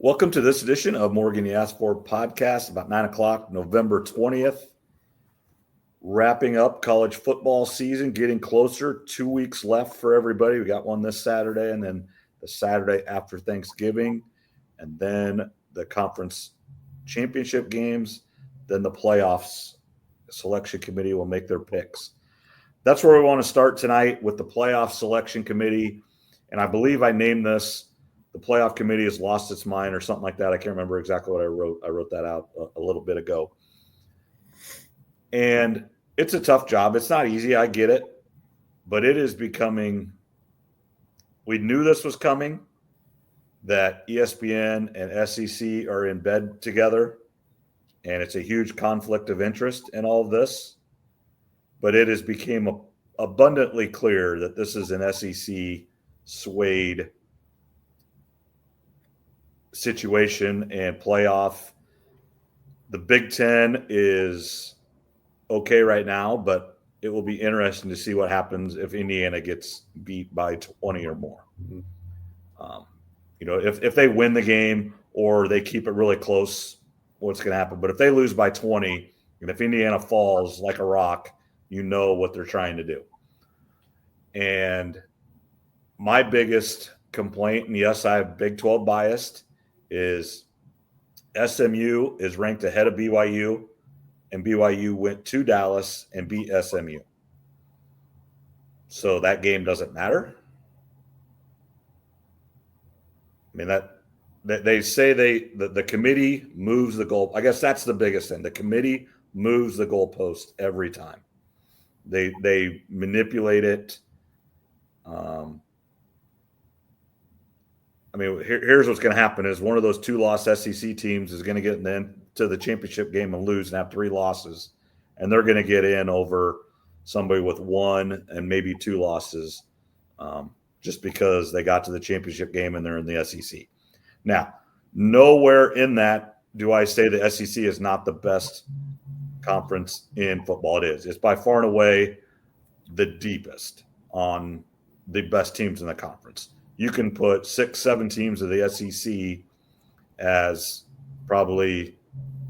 Welcome to this edition of Morgan You Asked For podcast, about 9 o'clock, November 20th. Wrapping up college football season, getting closer. 2 weeks left for everybody. We got one this Saturday and then the Saturday after Thanksgiving, and then the conference championship games, then the playoffs. The selection committee will make their picks. That's where we want to start tonight with the playoff selection committee. And I believe I named this "The Playoff Committee Has Lost Its Mind" or something like that. I can't remember exactly what I wrote. I wrote that out a little bit ago. And it's a tough job. It's not easy. I get it. But it is becoming – we knew this was coming, that ESPN and SEC are in bed together, and it's a huge conflict of interest in all of this. But it has become abundantly clear that this is an SEC-swayed situation and playoff. The Big Ten is okay right now, but it will be interesting to see what happens if Indiana gets beat by 20 or more. If they win the game or they keep it really close, what's going to happen? But if they lose by 20, and if Indiana falls like a rock, you know what they're trying to do. And my biggest complaint, and yes, I have Big 12 biased, is SMU is ranked ahead of BYU, and BYU went to Dallas and beat SMU. So that game doesn't matter. I mean, that they say the committee moves the goal. I guess that's the biggest thing. The committee moves the goalpost every time. They manipulate it. Here's what's going to happen is one of those 2-loss SEC teams is going to get into the championship game and lose and have 3 losses, and they're going to get in over somebody with 1 and maybe 2 losses just because they got to the championship game and they're in the SEC. Now, nowhere in that do I say the SEC is not the best conference in football. It is. It's by far and away the deepest on the best teams in the conference. You can put 6-7 teams of the SEC as probably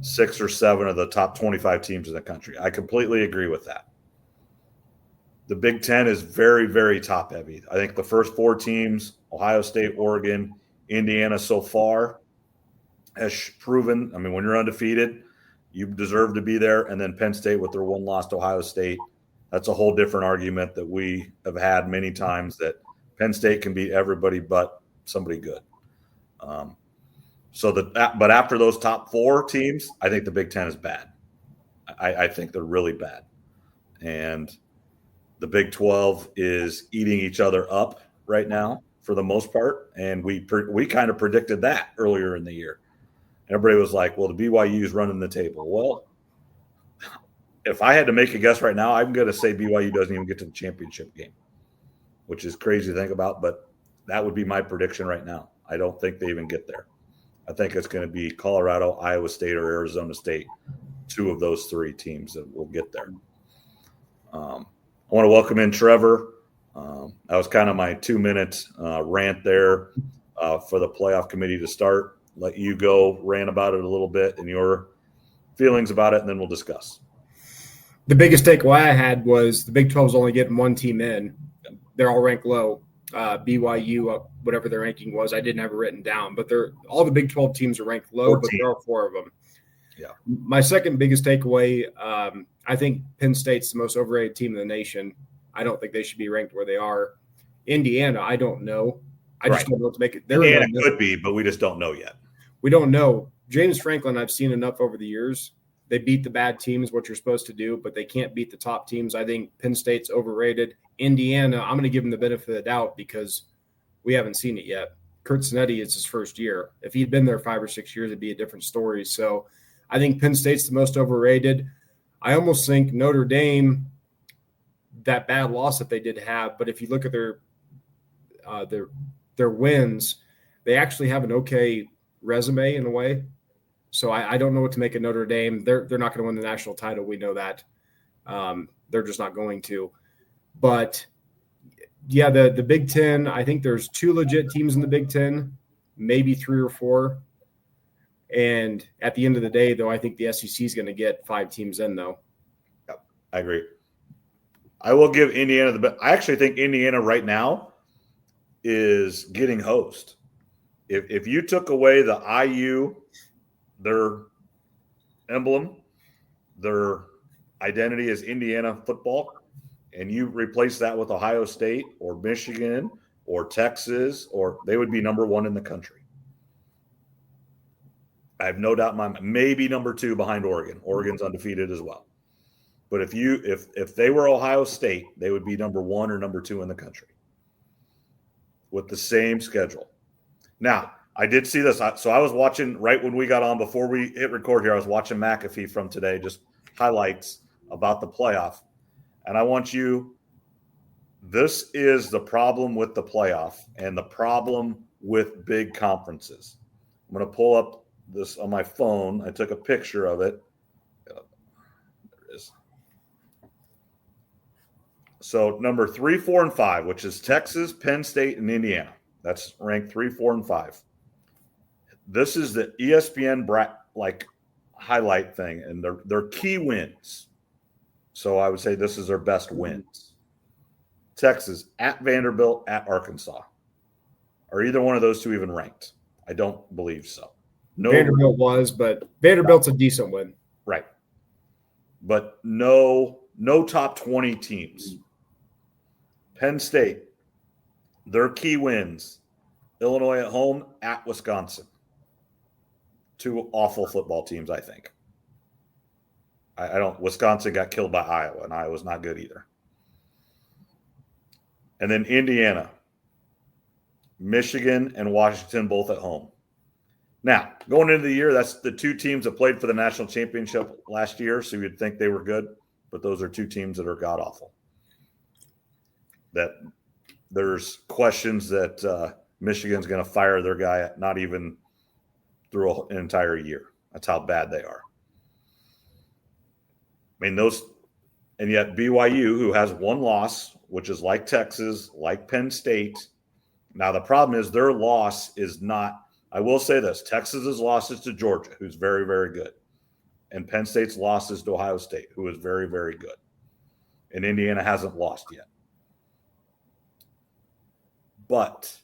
6 or 7 of the top 25 teams in the country. I completely agree with that. The Big Ten is very, very top heavy. I think the first 4 teams, Ohio State, Oregon, Indiana so far, has proven, when you're undefeated, you deserve to be there. And then Penn State with their 1 loss to Ohio State. That's a whole different argument that we have had many times, that Penn State can beat everybody but somebody good. But after those top 4 teams, I think the Big Ten is bad. I think they're really bad. And the Big 12 is eating each other up right now for the most part. And we kind of predicted that earlier in the year. Everybody was like, well, the BYU is running the table. Well, if I had to make a guess right now, I'm going to say BYU doesn't even get to the championship game, which is crazy to think about, but that would be my prediction right now. I don't think they even get there. I think it's going to be Colorado, Iowa State, or Arizona State, 2 of those 3 teams that will get there. I want to welcome in Trevor. That was kind of my 2-minute rant there for the playoff committee to start. Let you go rant about it a little bit and your feelings about it, and then we'll discuss. The biggest takeaway I had was the Big 12 is only getting 1 team in. They're all ranked low. BYU, whatever their ranking was, I didn't have it written down, but all the Big 12 teams are ranked low, 14. But there are 4 of them. Yeah. My second biggest takeaway, I think Penn State's the most overrated team in the nation. I don't think they should be ranked where they are. Indiana, I don't know. I just don't know what to make it. Indiana could be, but we just don't know yet. We don't know. James Franklin, I've seen enough over the years. They beat the bad teams, what you're supposed to do, but they can't beat the top teams. I think Penn State's overrated. Indiana, I'm going to give them the benefit of the doubt because we haven't seen it yet. Kurt Snetti is his first year. If he'd been there 5 or 6 years, it'd be a different story. So I think Penn State's the most overrated. I almost think Notre Dame, that bad loss that they did have, but if you look at their wins, they actually have an okay resume in a way. So I don't know what to make of Notre Dame. They're not going to win the national title. We know that. They're just not going to. But, yeah, the Big Ten, I think there's 2 legit teams in the Big Ten, maybe 3 or 4. And at the end of the day, though, I think the SEC is going to get 5 teams in, though. Yep, I agree. I will give Indiana the best. I actually think Indiana right now is getting host. If you took away the IU, their emblem, their identity as Indiana football, and you replace that with Ohio State or Michigan or Texas, or they would be number 1 in the country. I have no doubt in my mind. Maybe number 2 behind Oregon. Oregon's undefeated as well. But if they were Ohio State, they would be number 1 or number 2 in the country with the same schedule. Now, I did see this. So I was watching right when we got on before we hit record here. I was watching McAfee from today, just highlights about the playoff. And I want you – this is the problem with the playoff and the problem with big conferences. I'm going to pull up this on my phone. I took a picture of it. There it is. So number 3, 4, and 5, which is Texas, Penn State, and Indiana. That's ranked 3, 4, and 5. This is the ESPN highlight thing, and their key wins. So I would say this is their best wins. Texas at Vanderbilt at Arkansas. Are either one of those two even ranked? I don't believe so. No, Vanderbilt was, but Vanderbilt's a decent win. Right. But no top 20 teams. Penn State, their key wins, Illinois at home, at Wisconsin. 2 awful football teams, I think. Wisconsin got killed by Iowa, and Iowa's not good either. And then Indiana, Michigan, and Washington both at home. Now, going into the year, that's the 2 teams that played for the national championship last year, so you'd think they were good, but those are 2 teams that are god-awful. That there's questions that Michigan's going to fire their guy not even through an entire year. That's how bad they are. I mean, and yet BYU, who has 1 loss, which is like Texas, like Penn State. Now, the problem is their loss is not, I will say this, Texas's loss is to Georgia, who's very, very good. And Penn State's loss is to Ohio State, who is very, very good. And Indiana hasn't lost yet. But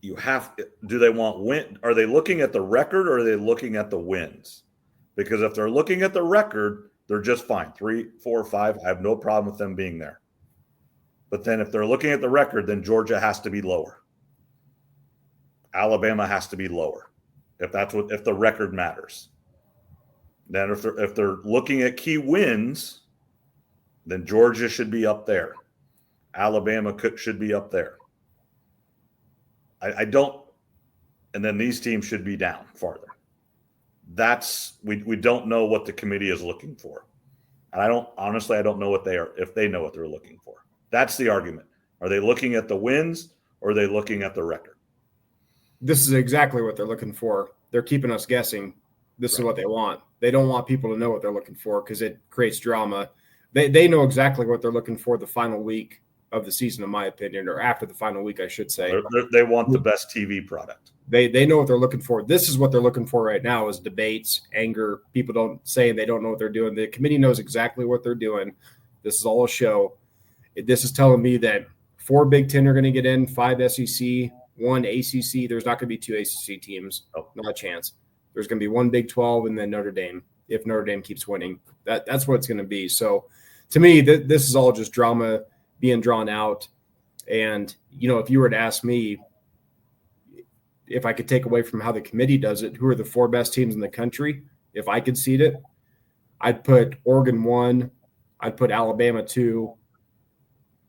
do they want win? Are they looking at the record or are they looking at the wins? Because if they're looking at the record, they're just fine. 3, 4, 5. I have no problem with them being there. But then if they're looking at the record, then Georgia has to be lower. Alabama has to be lower. If the record matters. Then if they're looking at key wins, then Georgia should be up there. Alabama should be up there. I don't, and then these teams should be down farther. We don't know what the committee is looking for. And I don't know what they are, if they know what they're looking for. That's the argument. Are they looking at the wins or are they looking at the record? This is exactly what they're looking for. They're keeping us guessing. This is what they want. They don't want people to know what they're looking for because it creates drama. They know exactly what they're looking for the final week of the season, in my opinion, or after the final week, I should say. They want the best TV product. They know what they're looking for. This is what they're looking for right now is debates, anger. People don't say they don't know what they're doing. The committee knows exactly what they're doing. This is all a show. This is telling me that 4 Big Ten are going to get in, 5 SEC, 1 ACC. There's not going to be 2 ACC teams. Not a chance. There's going to be 1 Big 12 and then Notre Dame if Notre Dame keeps winning. That's what it's going to be. So to me, this is all just drama being drawn out. And, if you were to ask me if I could take away from how the committee does it, who are the 4 best teams in the country, if I could seed it, I'd put Oregon 1, I'd put Alabama 2,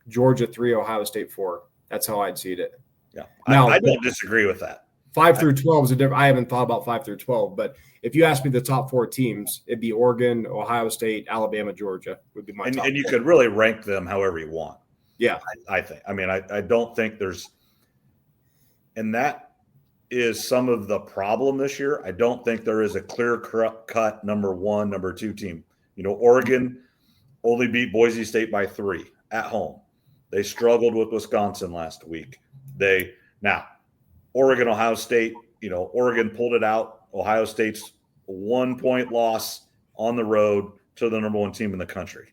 Georgia 3, Ohio State 4. That's how I'd seed it. Yeah, now, I don't disagree with that. 5 through 12 is a different. I haven't thought about 5 through 12, but if you ask me the top 4 teams, it'd be Oregon, Ohio State, Alabama, Georgia would be my top. And you could really rank them however you want. Yeah, I think. I mean, I don't think there's, and that is some of the problem this year. I don't think there is a clear cut number 1, number 2 team. Oregon only beat Boise State by 3 at home. They struggled with Wisconsin last week. Oregon, Ohio State, Oregon pulled it out. Ohio State's 1-point loss on the road to the number one team in the country.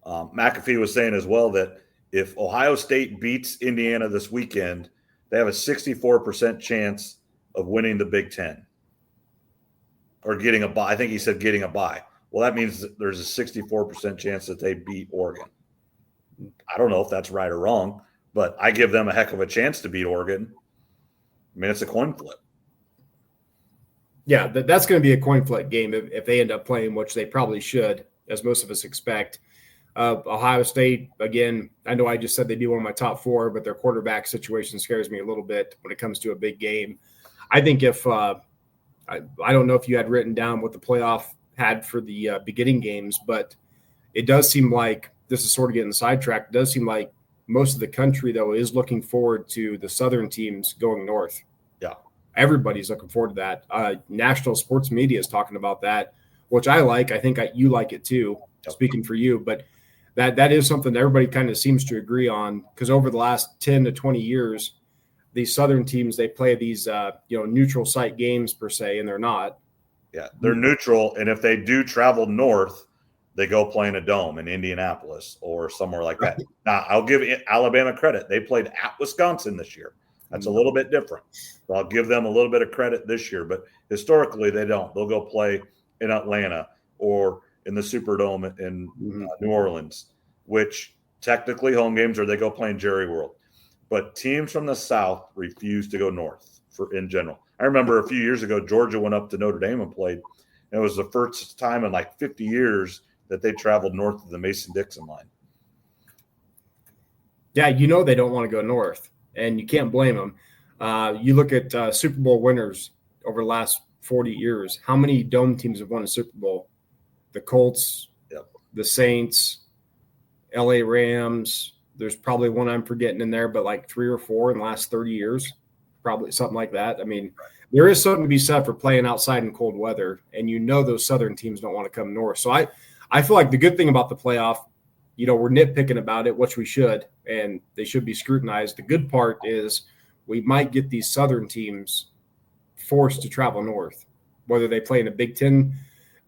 McAfee was saying as well that if Ohio State beats Indiana this weekend, they have a 64% chance of winning the Big Ten or getting a bye. I think he said getting a bye. Well, that means that there's a 64% chance that they beat Oregon. I don't know if that's right or wrong, but I give them a heck of a chance to beat Oregon. I mean, it's a coin flip. Yeah, that's going to be a coin flip game if they end up playing, which they probably should, as most of us expect. Ohio State, again, I know I just said they'd be one of my top four, but their quarterback situation scares me a little bit when it comes to a big game. I think if I don't know if you had written down what the playoff had for the beginning games, but it does seem like this is sort of getting sidetracked. It does seem like most of the country, though, is looking forward to the Southern teams going north. Yeah. Everybody's looking forward to that. National sports media is talking about that, which I like. I think you like it too, speaking for you. But that is something that everybody kind of seems to agree on, because over the last 10 to 20 years, these Southern teams, they play these neutral site games per se, and they're not. Yeah, they're neutral, and if they do travel north, they go play in a dome in Indianapolis or somewhere like that. Now, I'll give Alabama credit. They played at Wisconsin this year. That's a little bit different. So I'll give them a little bit of credit this year, but historically they don't. They'll go play in Atlanta or in the Superdome in New Orleans, which technically home games, or they go play in Jerry World. But teams from the South refuse to go north in general. I remember a few years ago, Georgia went up to Notre Dame and played. And it was the first time in like 50 years that they traveled north of the Mason-Dixon line. Yeah, they don't want to go north, and you can't blame them. You look at Super Bowl winners over the last 40 years. How many dome teams have won a Super Bowl? The Colts, the Saints, LA Rams. There's probably one I'm forgetting in there, but like 3 or 4 in the last 30 years, probably something like that. I mean, there is something to be said for playing outside in cold weather, and those Southern teams don't want to come north. So I feel like the good thing about the playoff, we're nitpicking about it, which we should, and they should be scrutinized. The good part is we might get these Southern teams forced to travel north, whether they play in a Big Ten.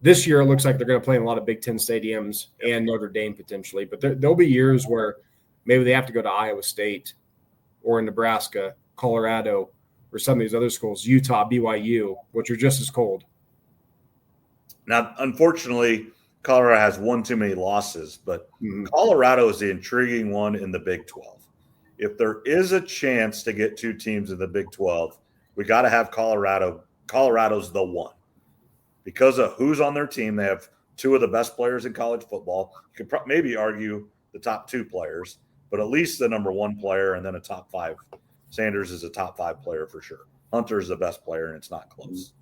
This year, it looks like they're going to play in a lot of Big Ten stadiums and Notre Dame potentially, but there'll be years where maybe they have to go to Iowa State or in Nebraska, Colorado, or some of these other schools, Utah, BYU, which are just as cold. Now, unfortunately, Colorado has one too many losses, but Colorado is the intriguing one in the Big 12. If there is a chance to get 2 teams in the Big 12, we got to have Colorado. Colorado's the one. Because of who's on their team, they have 2 of the best players in college football. You could maybe argue the top 2 players, but at least the number 1 player and then a top 5. Sanders is a top 5 player for sure. Hunter is the best player, and it's not close.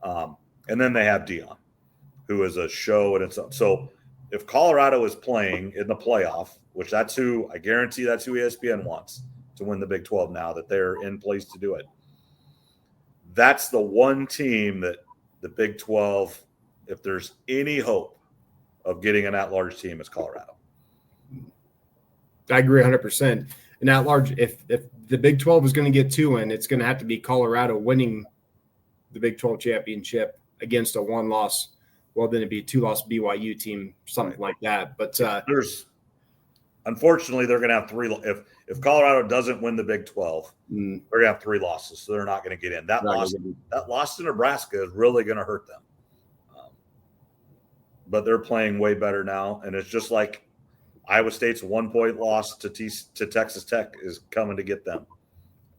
And then they have Deion, who is a show in its own. So if Colorado is playing in the playoff, which I guarantee that's who ESPN wants to win the Big 12 now that they're in place to do it. That's the one team that the Big 12, if there's any hope of getting an at-large team, is Colorado. I agree 100%. And at-large, if the Big 12 is going to get 2 in, it's going to have to be Colorado winning the Big 12 championship against a 1-loss. Well, then it'd be a 2-loss BYU team, something like that. But unfortunately, they're going to have 3. If Colorado doesn't win the Big 12, they're going to have 3 losses, so they're not going to get in. That loss to Nebraska is really going to hurt them. But they're playing way better now, and it's just like Iowa State's 1-point loss to Texas Tech is coming to get them.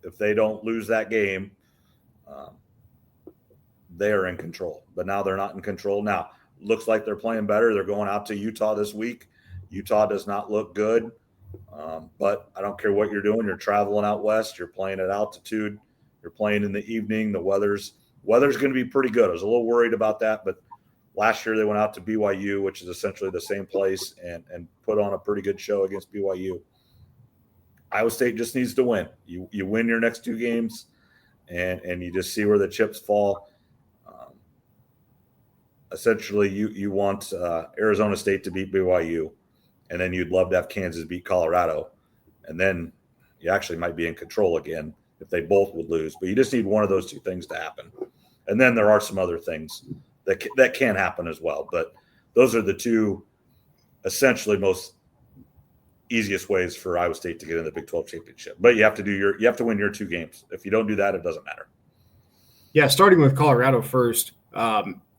If they don't lose that game, they are in control. But now they're not in control. Now, looks like they're playing better. They're going out to Utah this week. Utah does not look good. But I don't care what you're doing. You're traveling out west. You're playing at altitude. You're playing in the evening. The weather's going to be pretty good. I was a little worried about that, but last year they went out to BYU, which is essentially the same place, and put on a pretty good show against BYU. Iowa State just needs to win. You win your next 2 games, and you just see where the chips fall. Essentially, you want Arizona State to beat BYU, and then you'd love to have Kansas beat Colorado, and then you actually might be in control again if they both would lose. But you just need one of those two things to happen. And then there are some other things that can happen as well. But those are the two essentially most easiest ways for Iowa State to get in the Big 12 championship. But you have to win your 2 games. If you don't do that, it doesn't matter. Yeah, starting with Colorado first.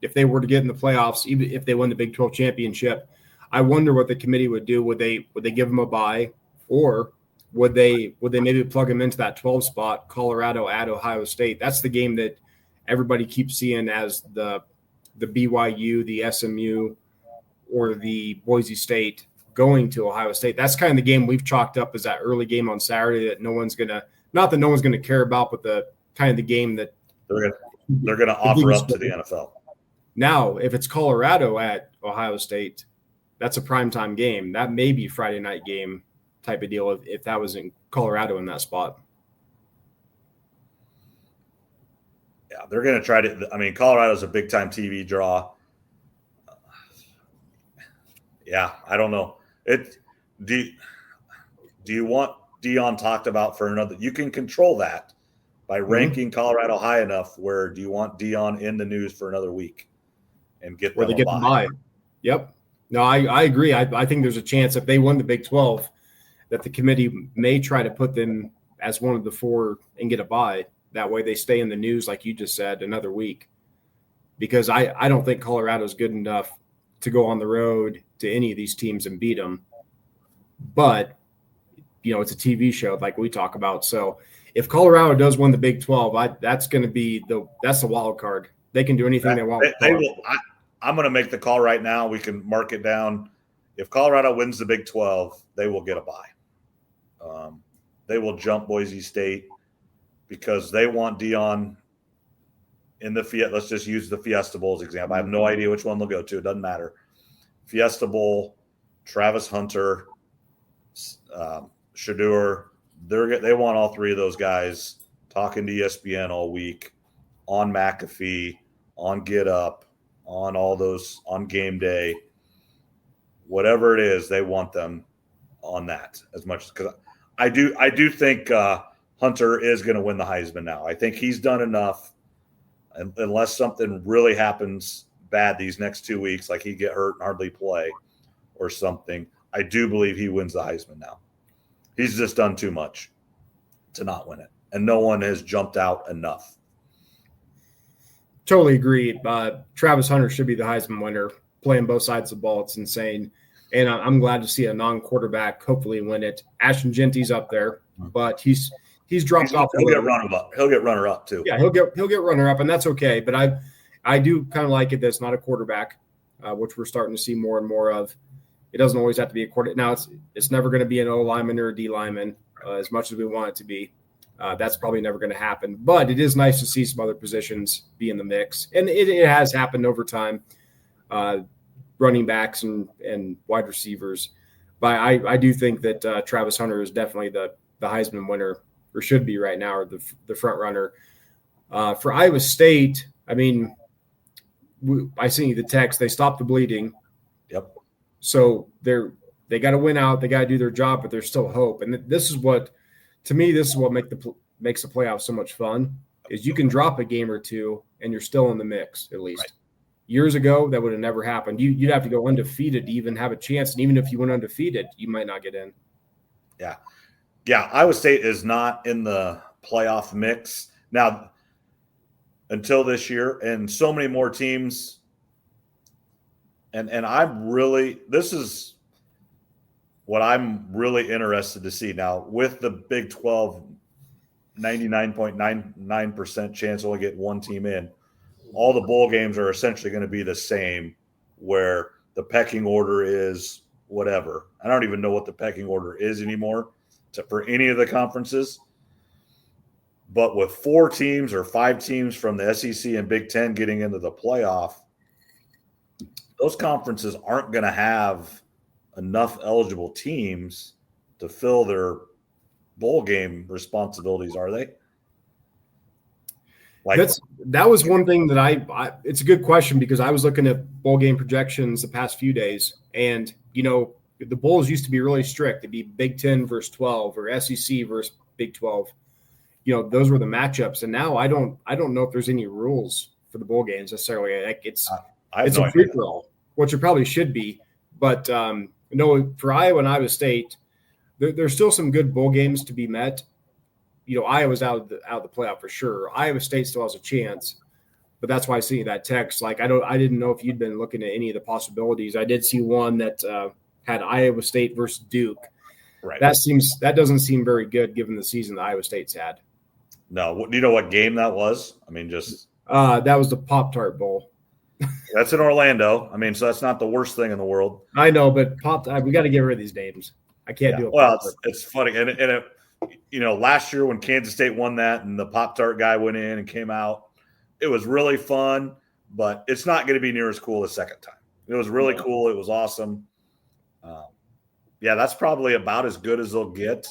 If they were to get in the playoffs, even if they win the Big 12 championship, I wonder what the committee would do. Would they give them a bye, or would they maybe plug them into that 12 spot, Colorado at Ohio State? That's the game that everybody keeps seeing as the BYU, the SMU, or the Boise State going to Ohio State. That's kind of the game we've chalked up as that early game on Saturday that no one's gonna care about, but the kind of the game that they're gonna offer up to the NFL. Now, if it's Colorado at Ohio State, that's a primetime game. That may be Friday night game type of deal if that was in Colorado in that spot. Yeah, they're going to try to – I mean, Colorado's a big-time TV draw. Yeah, I don't know. Do you want Dion talked about for another – you can control that by ranking Colorado high enough where do you want Dion in the news for another week and get them a bye? Yep. No, I agree. I think there's a chance if they won the Big 12 that the committee may try to put them as one of the 4 and get a bye. That way they stay in the news, like you just said, another week. Because I don't think Colorado's good enough to go on the road to any of these teams and beat them. But, it's a TV show like we talk about. So if Colorado does win the Big 12, that's going to be that's the wild card. They can do anything they want. They will. I'm going to make the call right now. We can mark it down. If Colorado wins the Big 12, they will get a bye. They will jump Boise State because they want Dion in the Fiesta. Let's just use the Fiesta Bowl as an example. I have no idea which one they'll go to. It doesn't matter. Fiesta Bowl, Travis Hunter, Shedeur. They want all 3 of those guys talking to ESPN all week on McAfee, on Get Up, on all those, on game day, whatever it is, they want them on that as much because I do think Hunter is going to win the Heisman now. I think he's done enough, unless something really happens bad these next 2 weeks, like he get hurt and hardly play or something. I do believe he wins the Heisman now. He's just done too much to not win it, and no one has jumped out enough. Totally agree. Travis Hunter should be the Heisman winner, playing both sides of the ball. It's insane. And I'm glad to see a non-quarterback hopefully win it. Ashton Genty's up there, but he's dropped off. He'll get runner-up. He'll get runner-up too. Yeah, he'll get runner-up, and that's okay. But I do kind of like it that it's not a quarterback, which we're starting to see more and more of. It doesn't always have to be a quarterback. Now, it's never going to be an O lineman or a D lineman as much as we want it to be. That's probably never going to happen. But it is nice to see some other positions be in the mix. And it has happened over time, running backs and wide receivers. But I do think that Travis Hunter is definitely the Heisman winner, or should be right now, or the front runner. For Iowa State, I mean, I sent you the text. They stopped the bleeding. Yep. So they got to win out. They got to do their job, but there's still hope. And this is what – to me, this is what makes the playoffs so much fun, is you can drop a game or two and you're still in the mix, at least. Right. Years ago, that would have never happened. You'd have to go undefeated to even have a chance. And even if you went undefeated, you might not get in. Yeah. Yeah, Iowa State is not in the playoff mix. Now, until this year, and so many more teams. And this is what I'm really interested to see now with the Big 12, 99.99% chance we'll get one team in. All the bowl games are essentially going to be the same, where the pecking order is whatever. I don't even know what the pecking order is anymore for any of the conferences. But with 4 teams or 5 teams from the SEC and Big Ten getting into the playoff, those conferences aren't going to have enough eligible teams to fill their bowl game responsibilities, are they? That was one thing that it's a good question, because I was looking at bowl game projections the past few days, and the bowls used to be really strict. It'd be Big 10 versus 12 or SEC versus Big 12. those were the matchups. And now I don't know if there's any rules for the bowl games necessarily. Like it's a free for all, which it probably should be. But no, for Iowa and Iowa State, there's still some good bowl games to be met. Iowa's out of the playoff for sure. Iowa State still has a chance, but that's why I see that text. Like I didn't know if you'd been looking at any of the possibilities. I did see one that had Iowa State versus Duke. Right. That doesn't seem very good given the season that Iowa State's had. No, do you know what game that was? I mean, just that was the Pop-Tart Bowl. That's in Orlando. I mean, so that's not the worst thing in the world. I know, but we got to get rid of these names. I can't do it. Well, it's funny, and it, last year when Kansas State won that, and the Pop-Tart guy went in and came out, it was really fun. But it's not going to be near as cool the second time. It was really cool. It was awesome. That's probably about as good as they'll get.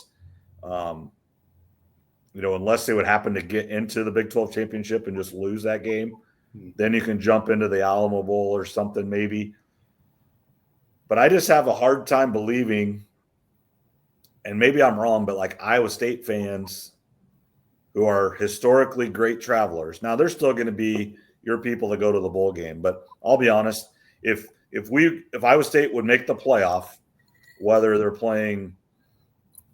Unless they would happen to get into the Big 12 championship and just lose that game, then you can jump into the Alamo Bowl or something maybe. But I just have a hard time believing, and maybe I'm wrong, but like Iowa State fans who are historically great travelers. Now they're still going to be your people that go to the bowl game, but I'll be honest, if Iowa State would make the playoff, whether they're playing –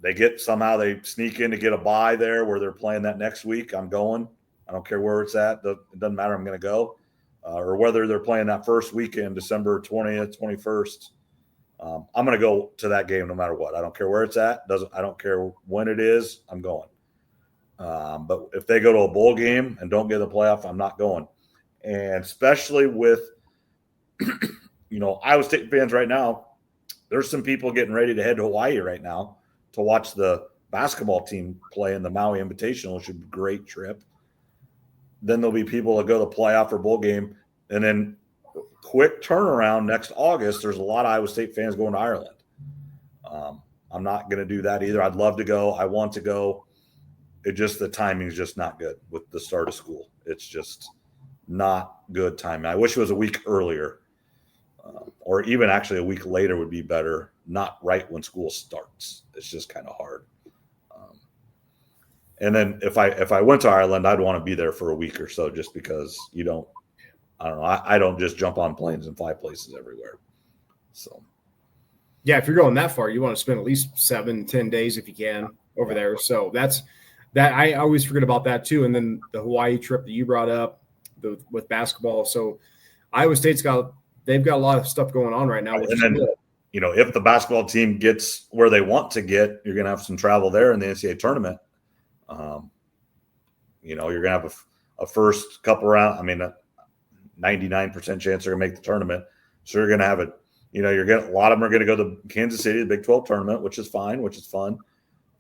they sneak in to get a bye there where they're playing that next week. I'm going. I don't care where it's at. It doesn't matter. I'm going to go. Or whether they're playing that first weekend, December 20th, 21st. I'm going to go to that game no matter what. I don't care where it's at. I don't care when it is. I'm going. But if they go to a bowl game and don't get the playoff, I'm not going. And especially with, Iowa State fans right now, there's some people getting ready to head to Hawaii right now to watch the basketball team play in the Maui Invitational, which would be a great trip. Then there'll be people that go to the playoff or bowl game. And then quick turnaround next August, there's a lot of Iowa State fans going to Ireland. I'm not going to do that either. I'd love to go. I want to go. The timing is just not good with the start of school. It's just not good timing. I wish it was a week earlier. Or even actually a week later would be better, not right when school starts. It's just kind of hard. And then if I went to Ireland, I'd want to be there for a week or so just because I don't know. I don't just jump on planes and fly places everywhere. So. Yeah, if you're going that far, you want to spend at least 7-10 days if you can over there. So that's that. I always forget about that too. And then the Hawaii trip that you brought up with basketball. So Iowa State's they've got a lot of stuff going on right now. And then, if the basketball team gets where they want to get, you're going to have some travel there in the NCAA tournament. You're going to have a first couple round. I mean, a 99% chance they're going to make the tournament. So you're going to have a lot of them are going to go to Kansas City, the Big 12 tournament, which is fine, which is fun.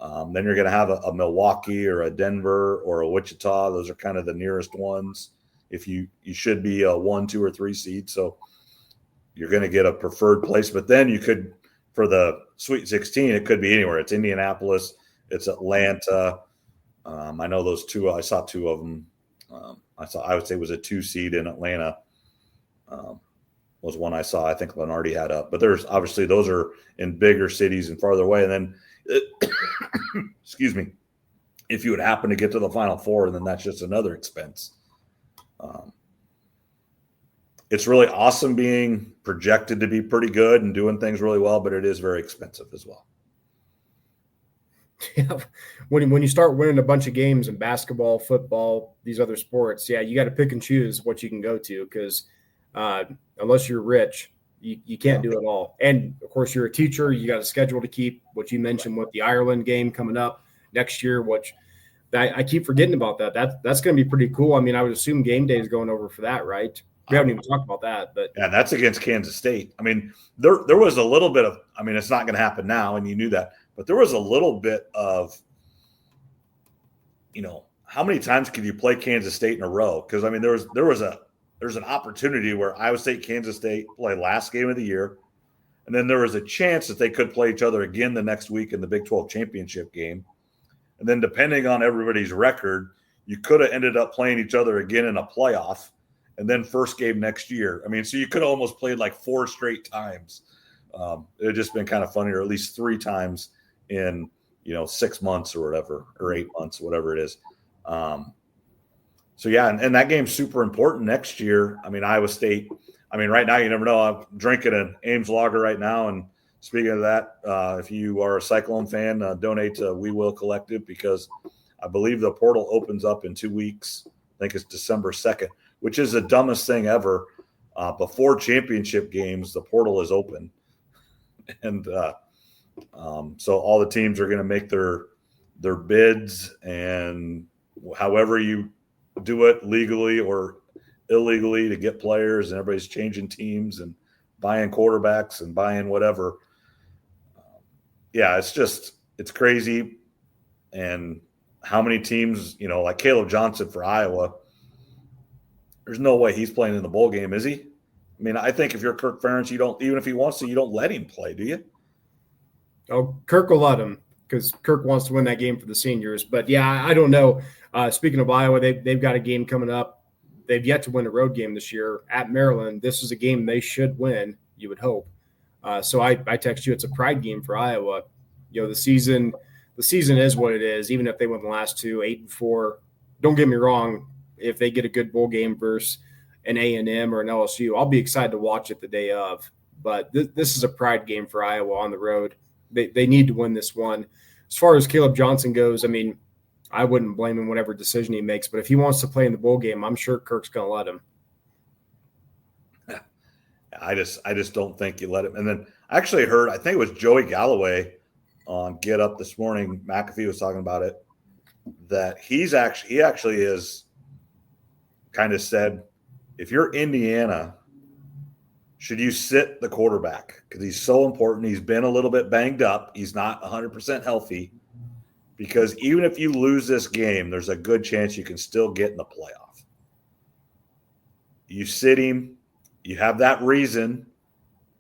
Then you're going to have a Milwaukee or a Denver or a Wichita. Those are kind of the nearest ones. If you should be a 1, 2, or 3 seed. So you're going to get a preferred place, but then you could, for the Sweet 16, it could be anywhere. It's Indianapolis, it's Atlanta. I know those two. I saw two of them. I would say it was a 2 seed in Atlanta. Was one I saw. I think Lenardi had up, but there's obviously those are in bigger cities and farther away. And then, excuse me, if you would happen to get to the Final Four, then that's just another expense. It's really awesome being projected to be pretty good and doing things really well, but it is very expensive as well. Yeah. When you start winning a bunch of games in basketball, football, these other sports, you got to pick and choose what you can go to because unless you're rich, you can't do it all. And, of course, you're a teacher. You got a schedule to keep, what you mentioned with the Ireland game coming up next year, which I keep forgetting about that. That's going to be pretty cool. I mean, I would assume game day is going over for that, right? We haven't even talked about that, but yeah, that's against Kansas State. I mean, there was a little bit of. I mean, it's not going to happen now, and you knew that, but there was a little bit of, how many times could you play Kansas State in a row? Because I mean, there's an opportunity where Iowa State, Kansas State play last game of the year, and then there was a chance that they could play each other again the next week in the Big 12 championship game, and then depending on everybody's record, you could have ended up playing each other again in a playoff. And then first game next year. I mean, so you could have almost played like 4 straight times. It had just been kind of funny, or at least 3 times in, 6 months or whatever, or 8 months, whatever it is. So yeah, and that game's super important next year. I mean, Iowa State. I mean, right now you never know. I'm drinking an Ames Lager right now, and speaking of that, if you are a Cyclone fan, donate to We Will Collective, because I believe the portal opens up in 2 weeks. I think it's December 2nd, which is the dumbest thing ever. Before championship games, the portal is open, and so all the teams are going to make their bids, and however you do it, legally or illegally, to get players, and everybody's changing teams and buying quarterbacks and buying whatever. Yeah, it's crazy. And how many teams, like Caleb Johnson for Iowa, there's no way he's playing in the bowl game, is he? I mean, I think if you're Kirk Ferentz, you don't, even if he wants to, you don't let him play, do you? Oh, Kirk will let him, because Kirk wants to win that game for the seniors. But yeah, I don't know. Speaking of Iowa, they've got a game coming up. They've yet to win a road game this year at Maryland. This is a game they should win, you would hope. So I text you, it's a pride game for Iowa. The season is what it is. Even if they win the last two, 8-4, don't get me wrong. If they get a good bowl game versus an A&M or an LSU, I'll be excited to watch it the day of. But this is a pride game for Iowa on the road. They need to win this one. As far as Caleb Johnson goes, I mean, I wouldn't blame him whatever decision he makes. But if he wants to play in the bowl game, I'm sure Kirk's going to let him. I just don't think you let him. And then I actually heard, I think it was Joey Galloway on Get Up this morning, McAfee was talking about it, that he actually is kind of said, if you're Indiana, should you sit the quarterback? Because he's so important. He's been a little bit banged up. He's not 100% healthy. Because even if you lose this game, there's a good chance you can still get in the playoff. You sit him. You have that reason.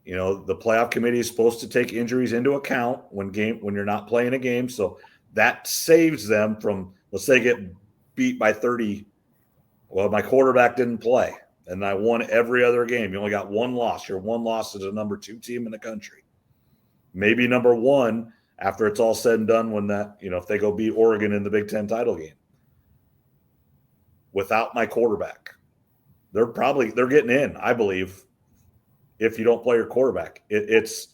The playoff committee is supposed to take injuries into account when you're not playing a game. So that saves them from, let's say, get beat by 30. Well, my quarterback didn't play, and I won every other game. You only got one loss. Your one loss is a number 2 team in the country. Maybe number 1 after it's all said and done, when that, if they go beat Oregon in the Big Ten title game. Without my quarterback, they're getting in, I believe, if you don't play your quarterback. It's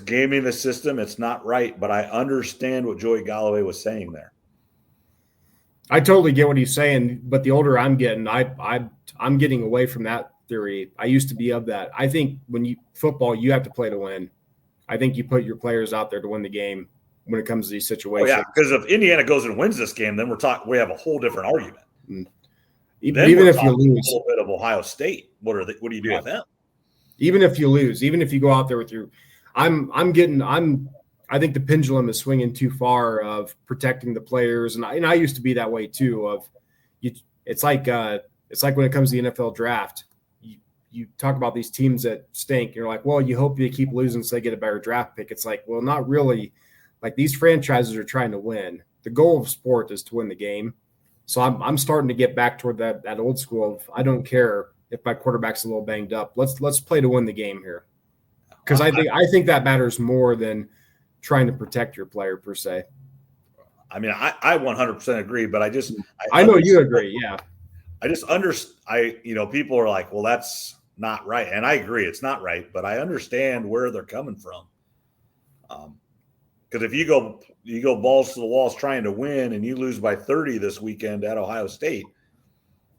gaming the system. It's not right, but I understand what Joey Galloway was saying there. I totally get what he's saying, but the older I'm getting, I'm getting away from that theory. I used to be of that. I think football, you have to play to win. I think you put your players out there to win the game when it comes to these situations. Oh, yeah, because if Indiana goes and wins this game, then we have a whole different argument. Mm. Even if you lose, a little bit of Ohio State, what do you do with them? Even if you lose, even if you go out there with I think the pendulum is swinging too far of protecting the players, and I used to be that way too. It's like when it comes to the NFL draft. You talk about these teams that stink. You're like, well, you hope they keep losing so they get a better draft pick. It's like, well, not really. Like, these franchises are trying to win. The goal of sport is to win the game. So I'm starting to get back toward that old school of, I don't care if my quarterback's a little banged up. Let's play to win the game here. Because I think that matters more than trying to protect your player per se. I mean, I 100% agree, but I know you agree. Yeah. I just understand. People are like, well, that's not right. And I agree, it's not right, but I understand where they're coming from. Because if you go balls to the walls trying to win and you lose by 30 this weekend at Ohio State,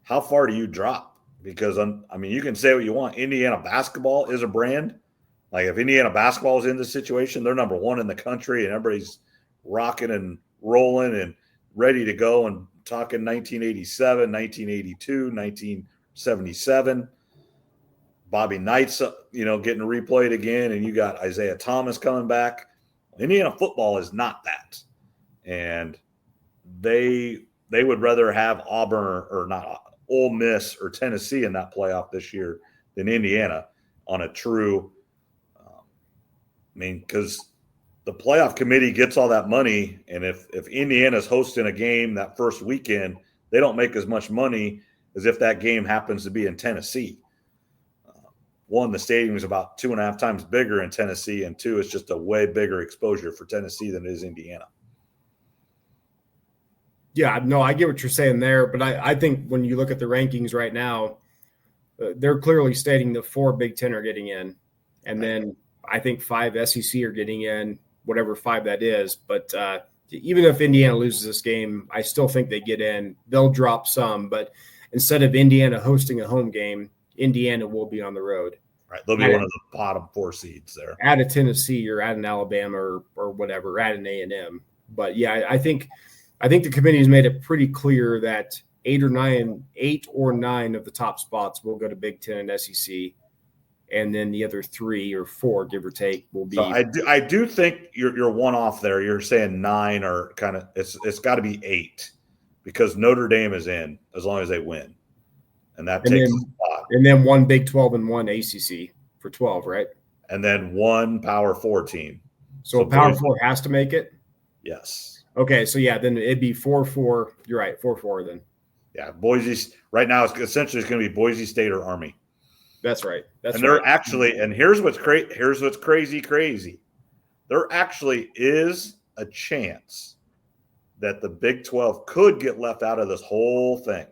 how far do you drop? Because, you can say what you want. Indiana basketball is a brand. Like, if Indiana basketball is in this situation, they're number 1 in the country, and everybody's rocking and rolling and ready to go, and talking 1987, 1982, 1977. Bobby Knight's, getting replayed again, and you got Isaiah Thomas coming back. Indiana football is not that. And they would rather have Auburn or not Ole Miss or Tennessee in that playoff this year than Indiana on a true because the playoff committee gets all that money, and if Indiana's hosting a game that first weekend, they don't make as much money as if that game happens to be in Tennessee. One, the stadium is about 2.5 times bigger in Tennessee, and 2, it's just a way bigger exposure for Tennessee than it is Indiana. Yeah, no, I get what you're saying there, but I think when you look at the rankings right now, they're clearly stating the 4 Big Ten are getting in, and then I think 5 SEC are getting in, whatever 5 that is. But even if Indiana loses this game, I still think they get in. They'll drop some, but instead of Indiana hosting a home game, Indiana will be on the road. Right, they'll be one of the bottom 4 seeds there. At a Tennessee or at an Alabama or whatever, at an A&M. But yeah, I think the committee has made it pretty clear that 8 or 9 of the top spots will go to Big Ten and SEC, and then the other 3 or 4, give or take, will be. So I do think you're one off there. You're saying 9 or kind of it's got to be 8 because Notre Dame is in as long as they win, and that takes a spot. And then 1 Big 12 and 1 ACC for 12, right? And then 1 Power 4 team. So Power 4 has to make it. Yes. Okay, so yeah, then it'd be 4-4. You're right, 4-4 then. Yeah, Boise right now it's essentially going to be Boise State or Army. That's right. And they're actually, and here's what's crazy. There actually is a chance that the Big 12 could get left out of this whole thing,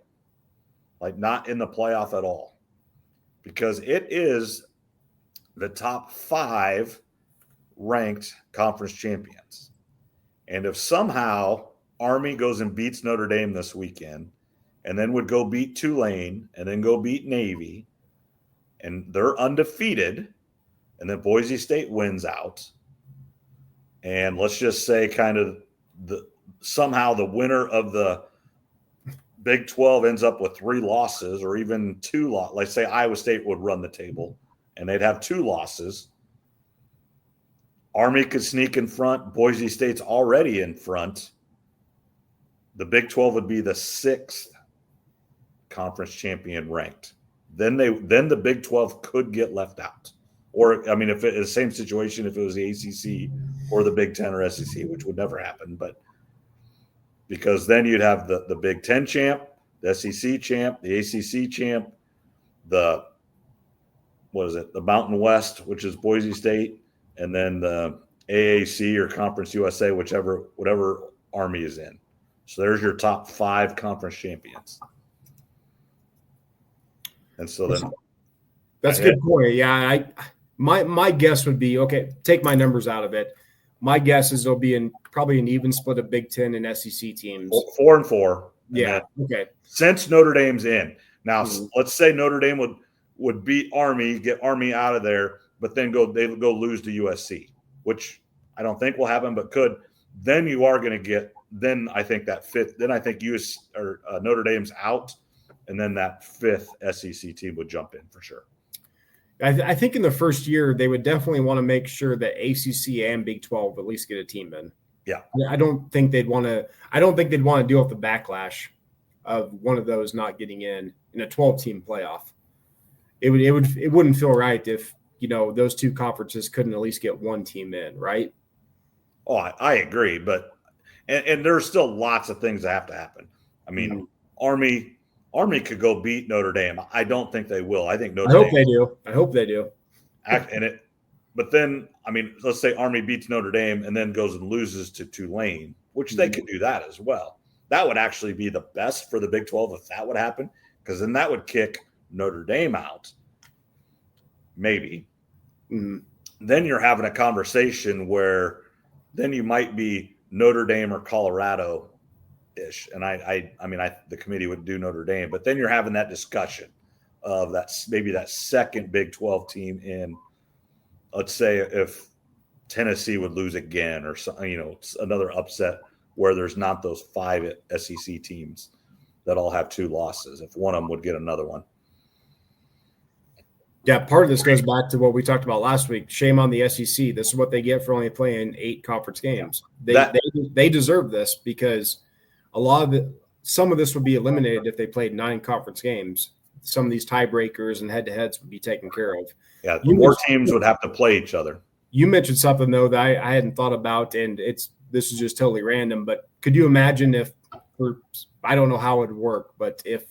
like not in the playoff at all, because it is the top 5 ranked conference champions. And if somehow Army goes and beats Notre Dame this weekend, and then would go beat Tulane, and then go beat Navy, and they're undefeated, and then Boise State wins out, and let's just say kind of somehow the winner of the Big 12 ends up with 3 losses or even 2 losses. Let's say Iowa State would run the table, and they'd have 2 losses. Army could sneak in front. Boise State's already in front. The Big 12 would be the 6th conference champion ranked. Then the Big 12 could get left out. Or, I mean, if it's the same situation, if it was the ACC or the Big 10 or SEC, which would never happen, but because then you'd have the Big 10 champ, the SEC champ, the ACC champ, the Mountain West, which is Boise State, and then the AAC or Conference USA, whatever Army is in. So there's your top 5 conference champions. And so then that's a good point. Yeah, my guess would be, okay, take my numbers out of it. My guess is there'll be probably an even split of Big 10 and SEC teams. 4 and 4. Yeah. Okay. Since Notre Dame's in. Now, let's say Notre Dame would beat Army, get Army out of there, but then they would go lose to USC, which I don't think will happen, but could. Then you are going to get. Then I think that 5th. Then I think Notre Dame's out, and then that 5th SEC team would jump in for sure. I think in the first year they would definitely want to make sure that ACC and Big 12 at least get a team in. Yeah, I don't think they'd want to. I don't think they'd want to deal with the backlash of one of those not getting in a 12-team playoff. It wouldn't feel right if those 2 conferences couldn't at least get 1 team in, right? Oh, I agree, but and there's still lots of things that have to happen. I mean, Army could go beat Notre Dame. I don't think they will. I think Notre Dame. I hope they do. But then, I mean, let's say Army beats Notre Dame and then goes and loses to Tulane, which they could do that as well. That would actually be the best for the Big 12 if that would happen, because then that would kick Notre Dame out. Maybe. Mm-hmm. Then you're having a conversation where then you might be Notre Dame or Colorado-ish. And the committee would do Notre Dame, but then you're having that discussion of that second Big 12 team in. Let's say if Tennessee would lose again or it's another upset where there's not those 5 SEC teams that all have 2 losses. If one of them would get another one. Yeah, part of this goes back to what we talked about last week. Shame on the SEC. This is what they get for only playing 8 conference games. They deserve this because some of this would be eliminated if they played 9 conference games. Some of these tiebreakers and head-to-heads would be taken care of. Yeah, more teams would have to play each other. You mentioned something, though, that I hadn't thought about, and this is just totally random, but could you imagine I don't know how it would work, but if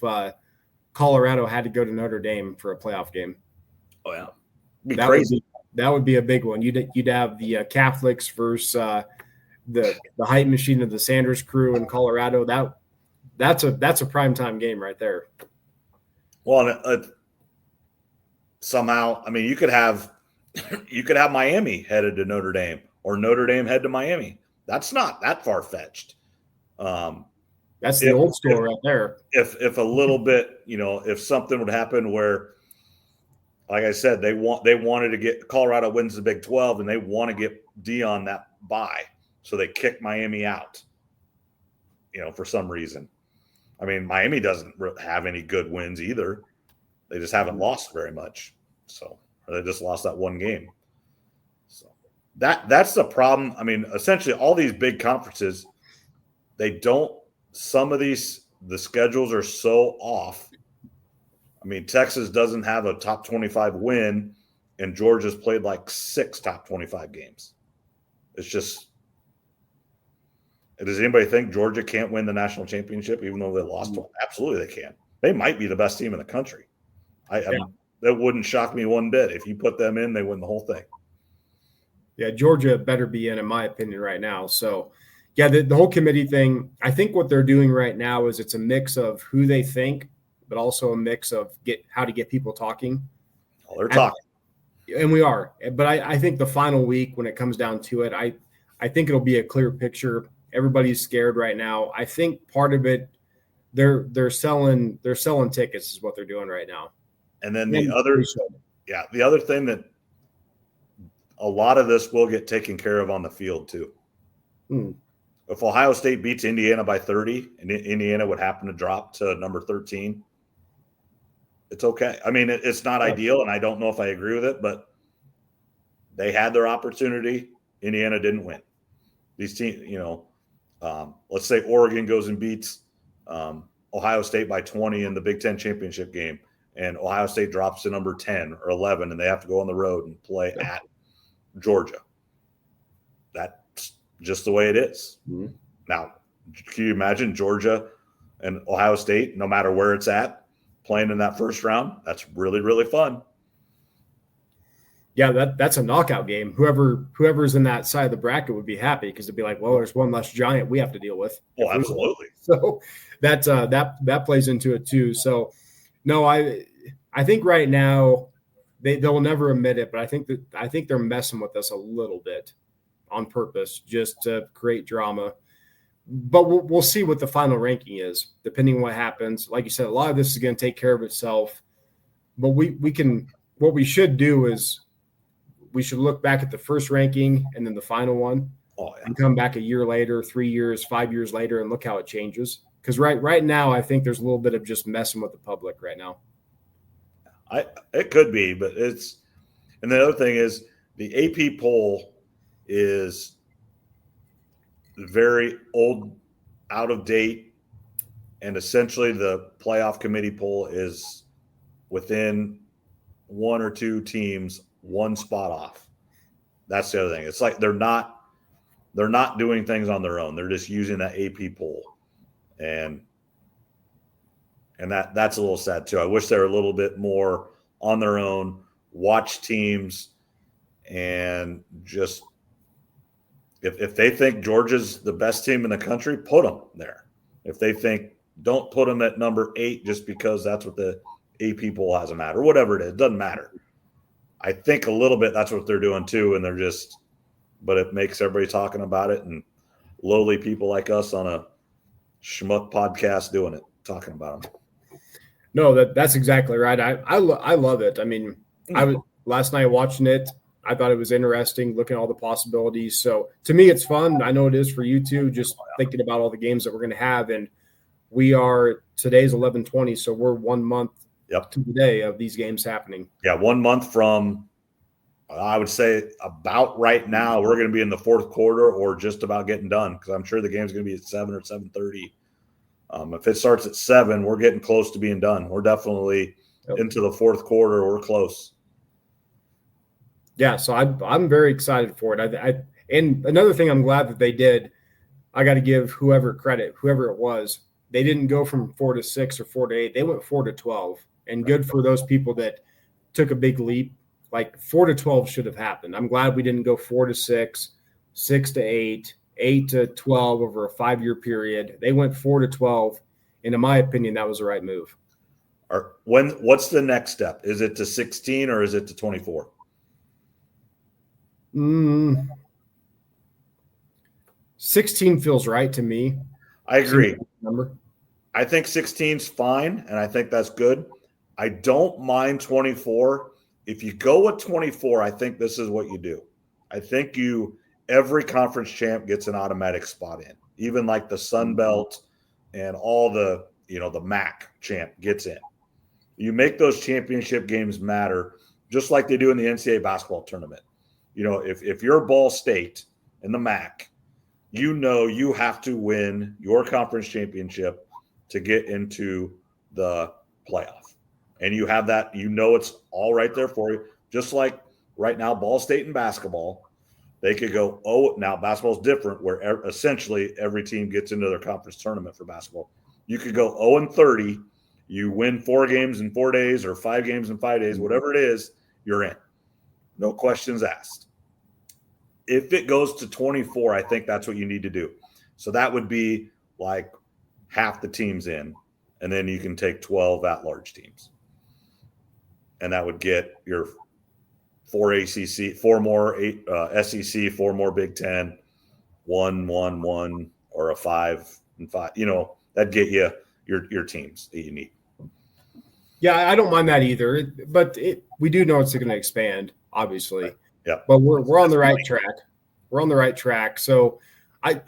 Colorado had to go to Notre Dame for a playoff game? Oh, yeah. It'd be crazy. That would be a big one. You'd have the Catholics versus the hype machine of the Sanders crew in Colorado. That's a primetime game right there. Well, somehow, I mean, you could have Miami headed to Notre Dame or Notre Dame head to Miami. That's not that far fetched. That's the old school right there. If a little bit, if something would happen where, like I said, they wanted to get Colorado wins the Big 12 and they want to get Dion that bye, so they kick Miami out. For some reason. I mean, Miami doesn't have any good wins either. They just haven't lost very much. So, or they just lost that one game. So that's the problem. I mean, essentially all these big conferences, some of these, the schedules are so off. I mean, Texas doesn't have a top 25 win, and Georgia's played like 6 top 25 games. It's just, does anybody think Georgia can't win the national championship even though they lost? Absolutely they can. They might be the best team in the country. That wouldn't shock me one bit. If you put them in, they win the whole thing. Yeah, Georgia better be in my opinion, right now. So, yeah, the whole committee thing, I think what they're doing right now is it's a mix of who they think, but also a mix of how to get people talking. Oh, they're talking. And we are. But I think the final week, when it comes down to it, I think it'll be a clear picture. Everybody's scared right now. I think part of it, they're selling tickets is what they're doing right now. And then the other thing that a lot of this will get taken care of on the field too. If Ohio State beats Indiana by 30 and Indiana would happen to drop to number 13, it's okay. I mean, it's not ideal, and I don't know if I agree with it, but they had their opportunity. Indiana didn't win. These teams, let's say Oregon goes and beats Ohio State by 20 in the Big Ten championship game, and Ohio State drops to number 10 or 11, and they have to go on the road and play at Georgia. That's just the way it is. Mm-hmm. Now, can you imagine Georgia and Ohio State, no matter where it's at, playing in that first round? That's really, really fun. Yeah, that's a knockout game. Whoever's in that side of the bracket would be happy because it'd be like, well, there's one less giant we have to deal with. Oh, absolutely. So that plays into it too. So, no, I think right now they'll never admit it, but I think they're messing with us a little bit on purpose just to create drama. But we'll see what the final ranking is, depending on what happens. Like you said, a lot of this is going to take care of itself. But what we should do is we should look back at the first ranking and then the final one, and come back a year later, 3 years, 5 years later, and look how it changes. Because right now, I think there's a little bit of just messing with the public right now. It could be, but it's – and the other thing is the AP poll is very old, out of date, and essentially the playoff committee poll is within one or two teams, one spot off. That's the other thing. It's like they're not doing things on their own. They're just using that AP poll. And that's a little sad too. I wish they were a little bit more on their own, watch teams, and just if they think Georgia's the best team in the country, put them there. If they think, don't put them at number 8 just because that's what the AP poll has a matter, whatever it is, it doesn't matter. I think a little bit that's what they're doing too, and but it makes everybody talking about it, and lowly people like us on a schmuck podcast doing it, talking about them. No, that's exactly right. I love it. I mean, I was last night watching it. I thought it was interesting, looking at all the possibilities. So to me, it's fun. I know it is for you too, just thinking about all the games that we're going to have. And today's 11/20, so we're 1 month to the day of these games happening. Yeah, 1 month from, I would say about right now, we're going to be in the fourth quarter or just about getting done, because I'm sure the game's going to be at 7 or 7:30. If it starts at 7, we're getting close to being done. We're definitely into the fourth quarter. We're close. Yeah, so I'm very excited for it. And another thing I'm glad that they did, I got to give whoever credit, whoever it was. They didn't go from 4 to 6 or 4 to 8. They went 4 to 12. And good for those people that took a big leap. Like 4 to 12 should have happened. I'm glad we didn't go 4 to 6, 6 to 8, 8 to 12 over a 5-year period. They went 4 to 12. And in my opinion, that was the right move. What's the next step? Is it to 16 or is it to 24? 16 feels right to me. I agree. Number. I think 16's fine, and I think that's good. I don't mind 24. If you go with 24, I think this is what you do. I think every conference champ gets an automatic spot in, even like the Sun Belt and all the MAC champ gets in. You make those championship games matter, just like they do in the NCAA basketball tournament. If you're Ball State in the MAC, you have to win your conference championship to get into the playoff. And you have that, it's all right there for you. Just like right now, Ball State in basketball, they could go, now basketball's different where essentially every team gets into their conference tournament for basketball. You could go 0-30, you win 4 games in 4 days or 5 games in 5 days, whatever it is, you're in. No questions asked. If it goes to 24, I think that's what you need to do. So that would be like half the teams in, and then you can take 12 at-large teams. And that would get your 4 ACC, 4 more SEC, 4 more Big Ten, 1, or a 5 and 5. That'd get you your teams that you need. Yeah, I don't mind that either. But we do know it's going to expand, obviously. Right. Yeah. But we're on the right track. We're on the right track. So I'd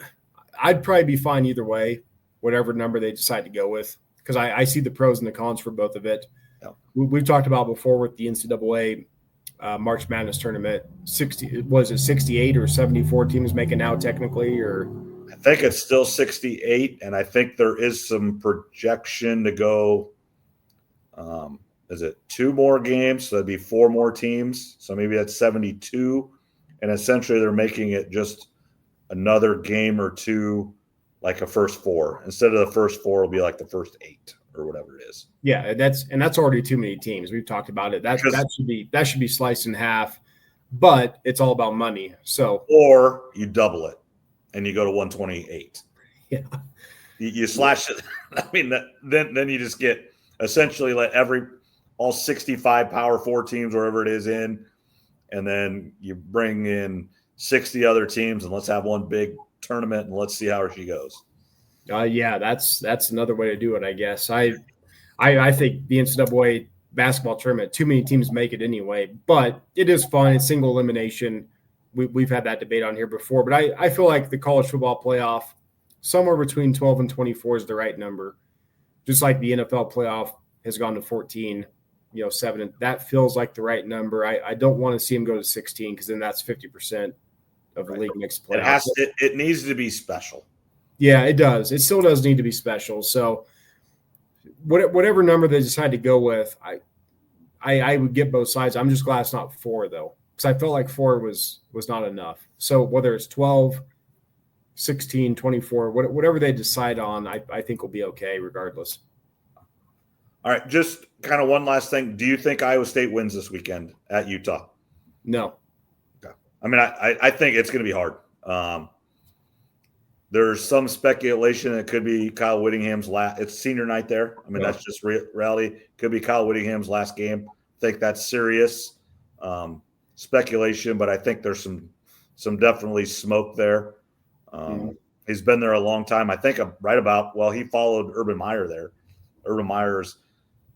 probably be fine either way, whatever number they decide to go with, because I see the pros and the cons for both of it. Yeah. We've talked about before with the NCAA March Madness tournament, 68 or 74 teams make it now technically, or I think it's still 68, and I think there is some projection to go. Is it 2 more games? So that'd be 4 more teams. So maybe that's 72, and essentially they're making it just another game or 2, like a first 4. Instead of the first 4, it'll be like the first 8 or whatever it is. Yeah, that's already too many teams. We've talked about it. That should be sliced in half, but it's all about money. So or you double it and you go to 128. Yeah, you slash it. I mean, then you just get essentially let all 65 Power 4 teams, wherever it is, in, and then you bring in 60 other teams and let's have one big tournament and let's see how she goes. Yeah, that's another way to do it, I guess. I think the NCAA basketball tournament, too many teams make it anyway, but it is fun. It's single elimination. We've had that debate on here before, but I feel like the college football playoff, somewhere between 12 and 24 is the right number. Just like the NFL playoff has gone to 14, 7. That feels like the right number. I don't want to see them go to 16 because then that's 50% of the league makes playoffs. It needs to be special. Yeah, it does. It still does need to be special. So whatever number they decide to go with, I would get both sides. I'm just glad it's not 4 though, because I felt like 4 was not enough. So whether it's 12, 16, 24, whatever they decide on, I think will be okay regardless. All right, just kind of one last thing. Do you think Iowa State wins this weekend at Utah? No. Okay. I mean, I think it's going to be hard. There's some speculation it could be Kyle Whittingham's last. It's senior night there. I mean, That's just reality. Could be Kyle Whittingham's last game. I think that's serious speculation, but I think there's some definitely smoke there. He's been there a long time. I think I'm right about. Well, he followed Urban Meyer there. Urban Meyer's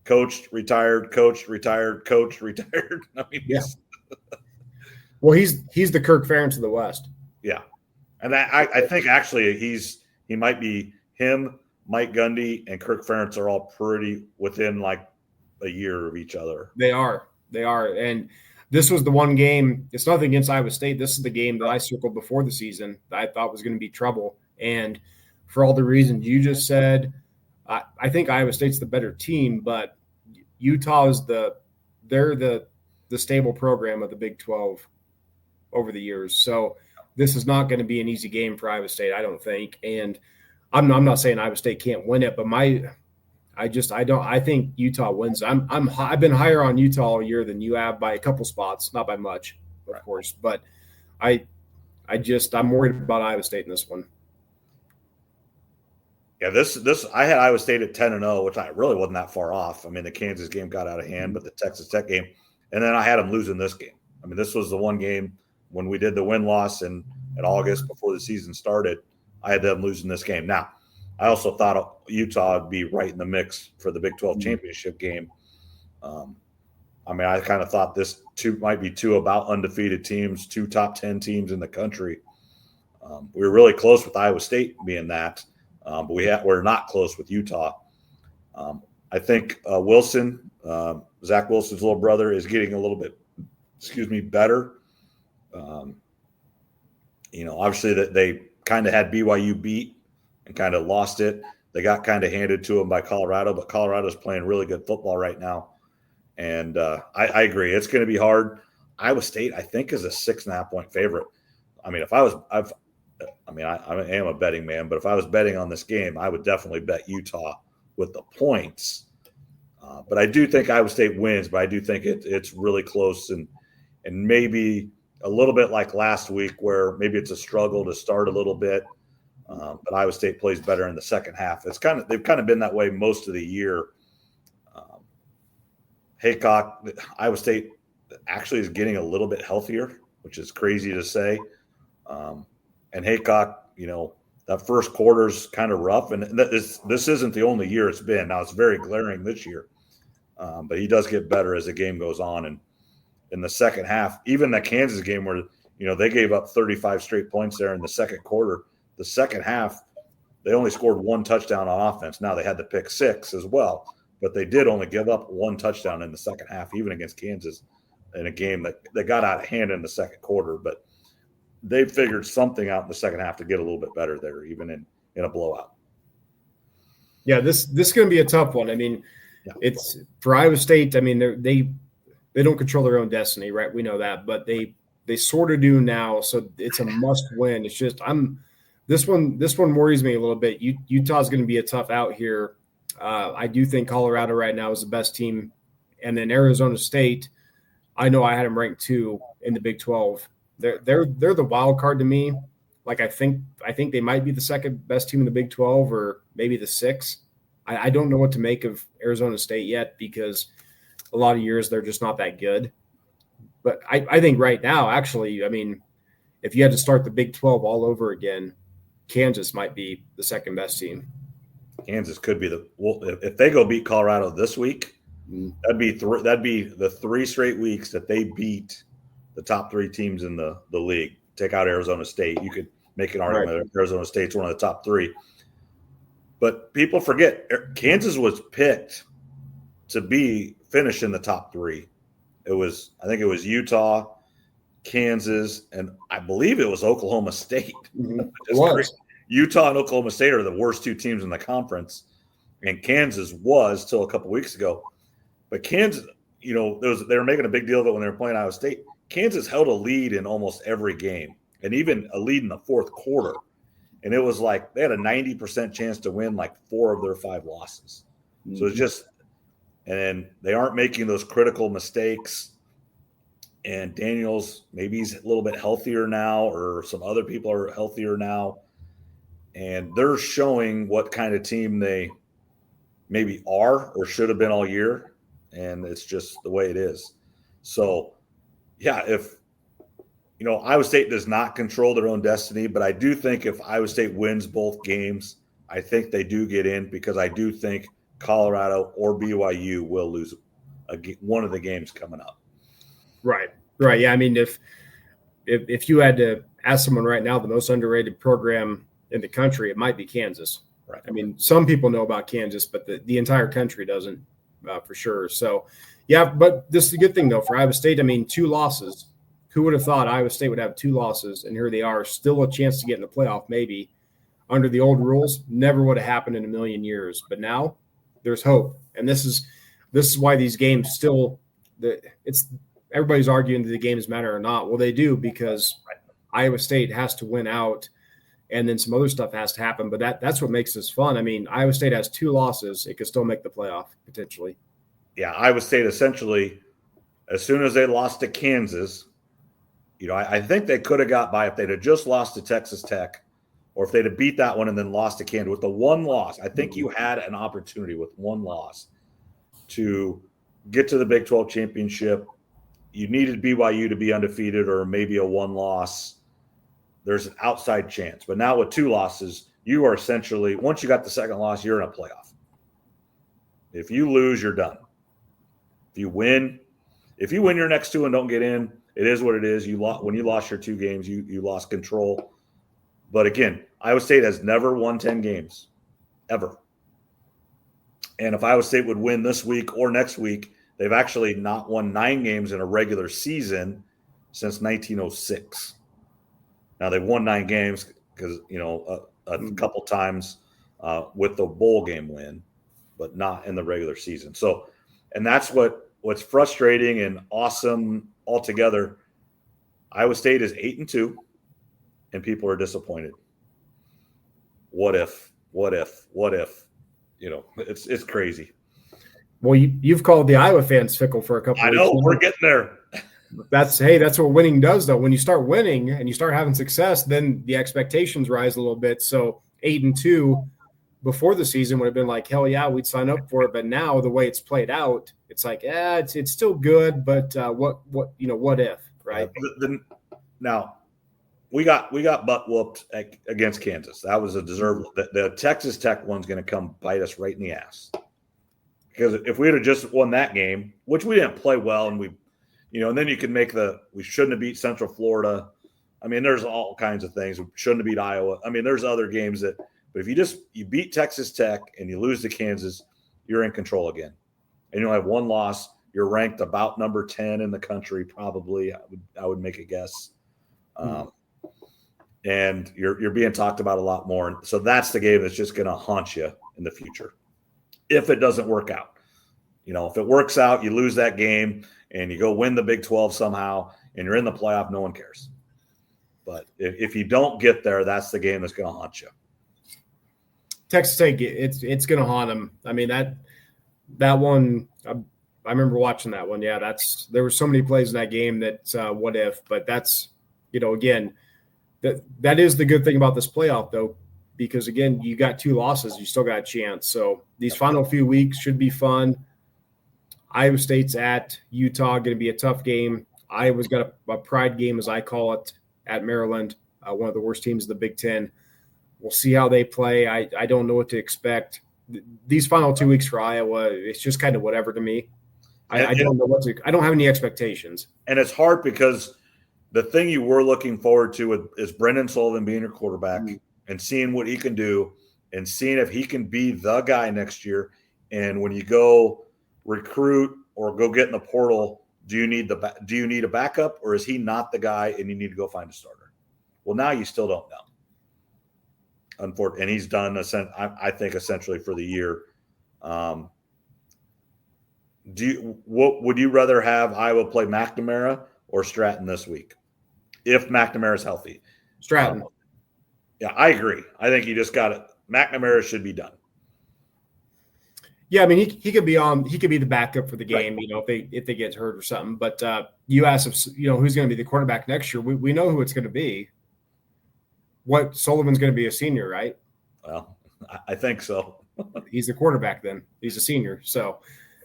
coached, retired, coached, retired, coached, retired. I mean, yeah. Well, he's the Kirk Ferentz of the West. Yeah. And I think actually he might be him, Mike Gundy, and Kirk Ferentz are all pretty within like a year of each other. They are. And this was the one game. It's nothing against Iowa State. This is the game that I circled before the season that I thought was going to be trouble. And for all the reasons you just said, I think Iowa State's the better team, but Utah is they're the stable program of the Big 12 over the years. So this is not going to be an easy game for Iowa State, I don't think. And I'm not saying Iowa State can't win it, but I think Utah wins. I've been higher on Utah all year than you have by a couple spots, not by much, of course. But I I'm worried about Iowa State in this one. Yeah, this I had Iowa State at 10-0, which I really wasn't that far off. I mean, the Kansas game got out of hand, but the Texas Tech game, and then I had them losing this game. I mean, this was the one game when we did the win-loss in August before the season started. I had them losing this game. Now, I also thought Utah would be right in the mix for the Big 12 championship game. I mean, I kind of thought this might be two about undefeated teams, two top 10 teams in the country. We were really close with Iowa State being that. But we're not close with Utah. I think Wilson, Zach Wilson's little brother, is getting a little bit, better. Obviously that they kind of had BYU beat and kind of lost it. They got kind of handed to them by Colorado, but Colorado's playing really good football right now. And I agree. It's going to be hard. Iowa State, I think, is a 6.5-point favorite. I mean, I am a betting man, but if I was betting on this game, I would definitely bet Utah with the points. But I do think Iowa State wins, but I do think it's really close and maybe a little bit like last week where maybe it's a struggle to start a little bit, but Iowa State plays better in the second half. They've kind of been that way most of the year. Iowa State actually is getting a little bit healthier, which is crazy to say. And Haycock, that first quarter's kind of rough, and this isn't the only year it's been. Now it's very glaring this year, but he does get better as the game goes on. And in the second half, even the Kansas game where they gave up 35 straight points there in the second quarter, the second half they only scored one touchdown on offense. Now they had the pick six as well, but they did only give up one touchdown in the second half, even against Kansas, in a game that got out of hand in the second quarter, but they figured something out in the second half to get a little bit better there, even in a blowout. Yeah, this is going to be a tough one. I mean, It's for Iowa State. I mean, they don't control their own destiny, right? We know that, but they sort of do now. So it's a must win. It's just this one worries me a little bit. Utah's going to be a tough out here. I do think Colorado right now is the best team, and then Arizona State. I know I had them ranked 2 in the Big 12. They're the wild card to me. Like I think they might be the second best team in the Big 12 or maybe the 6th. I don't know what to make of Arizona State yet because a lot of years they're just not that good. But I think right now, actually, I mean, if you had to start the Big 12 all over again, Kansas might be the second best team. Kansas could be if they go beat Colorado this week, that'd be the 3 straight weeks that they beat the top 3 teams in the league. Take out Arizona State. You could make an argument that Arizona State's one of the top 3. But people forget Kansas was picked to finish in the top 3. I think it was Utah, Kansas, and I believe it was Oklahoma State. Mm-hmm. It was. Utah and Oklahoma State are the worst 2 teams in the conference, and Kansas was till a couple weeks ago. But Kansas, they were making a big deal of it when they were playing Iowa State. Kansas held a lead in almost every game, and even a lead in the fourth quarter. And it was like they had a 90% chance to win like 4 of their 5 losses. Mm-hmm. So it's just – and then they aren't making those critical mistakes. And Daniels, maybe he's a little bit healthier now, or some other people are healthier now. And they're showing what kind of team they maybe are or should have been all year. And it's just the way it is. So, yeah, if Iowa State does not control their own destiny, but I do think if Iowa State wins both games, I think they do get in because I do think Colorado or BYU will lose one of the games coming up. Right. Yeah, I mean, if you had to ask someone right now the most underrated program in the country, it might be Kansas. Right. I mean, some people know about Kansas, but the entire country doesn't for sure. So, yeah, but this is a good thing, though, for Iowa State. I mean, 2 losses. Who would have thought Iowa State would have 2 losses, and here they are, still a chance to get in the playoff maybe. Under the old rules, never would have happened in a million years. But now there's hope. And this is why these games still – everybody's arguing that the games matter or not. Well, they do because Iowa State has to win out, and then some other stuff has to happen. But that's what makes this fun. I mean, Iowa State has 2 losses. It could still make the playoff potentially. Yeah, Iowa State essentially, as soon as they lost to Kansas, I think they could have got by if they'd have just lost to Texas Tech, or if they'd have beat that one and then lost to Kansas. With the one loss, I think you had an opportunity with one loss to get to the Big 12 championship. You needed BYU to be undefeated or maybe a one loss. There's an outside chance. But now with two losses, you are essentially, once you got the second loss, you're in a playoff. If you lose, you're done. If you win your next two and don't get in, it is what it is. When you lost your two games, you lost control. But again, Iowa State has never won 10 games, ever. And if Iowa State would win this week or next week, they've actually not won 9 games in a regular season since 1906. Now, they've won 9 games because, a couple times with the bowl game win, but not in the regular season. So, and that's what's frustrating and awesome altogether. Iowa State is 8-2, and people are disappointed. What if? It's crazy. Well, you've called the Iowa fans fickle for a couple of weeks. I know, we're getting there. That's what winning does, though. When you start winning and you start having success, then the expectations rise a little bit. So 8-2 before the season would have been like, hell yeah, we'd sign up for it. But now the way it's played out, it's like, it's still good, but what if, right? Now we got butt whooped against Kansas. That was a deserved. The Texas Tech one's going to come bite us right in the ass, because if we had just won that game, which we didn't play well, and and then you can make we shouldn't have beat Central Florida. I mean, there's all kinds of things. We shouldn't have beat Iowa. I mean, there's other games but if you beat Texas Tech and you lose to Kansas, you're in control again. And you'll have one loss. You're ranked about number 10 in the country, probably. I would make a guess. And you're being talked about a lot more. So that's the game that's just going to haunt you in the future if it doesn't work out. If it works out, you lose that game and you go win the Big 12 somehow and you're in the playoff, no one cares. But if you don't get there, that's the game that's going to haunt you. Texas Tech, it's going to haunt them. I mean, that one, I remember watching that one. Yeah, there were so many plays in that game that what if, but that's, again, that is the good thing about this playoff, though, because, again, you got 2 losses. You still got a chance. So these final few weeks should be fun. Iowa State's at Utah, going to be a tough game. Iowa's got a pride game, as I call it, at Maryland, one of the worst teams in the Big Ten. We'll see how they play. I don't know what to expect. These final 2 weeks for Iowa, it's just kind of whatever to me. I don't know I don't have any expectations. And it's hard because the thing you were looking forward to is Brendan Sullivan being your quarterback and seeing what he can do and seeing if he can be the guy next year. And when you go recruit or go get in the portal, do you need a backup, or is he not the guy and you need to go find a starter? Well, now you still don't know. Unfortunately, and he's done, I think, essentially for the year. What would you rather have Iowa play McNamara or Stratton this week if McNamara's healthy? Stratton. Yeah, I agree. I think you just got it. McNamara should be done. Yeah, I mean, he could be the backup for the game, right, if they get hurt or something. But you asked if who's going to be the quarterback next year. We know who it's going to be. What, Sullivan's going to be a senior, right? Well, I think so. He's the quarterback then. He's a senior. So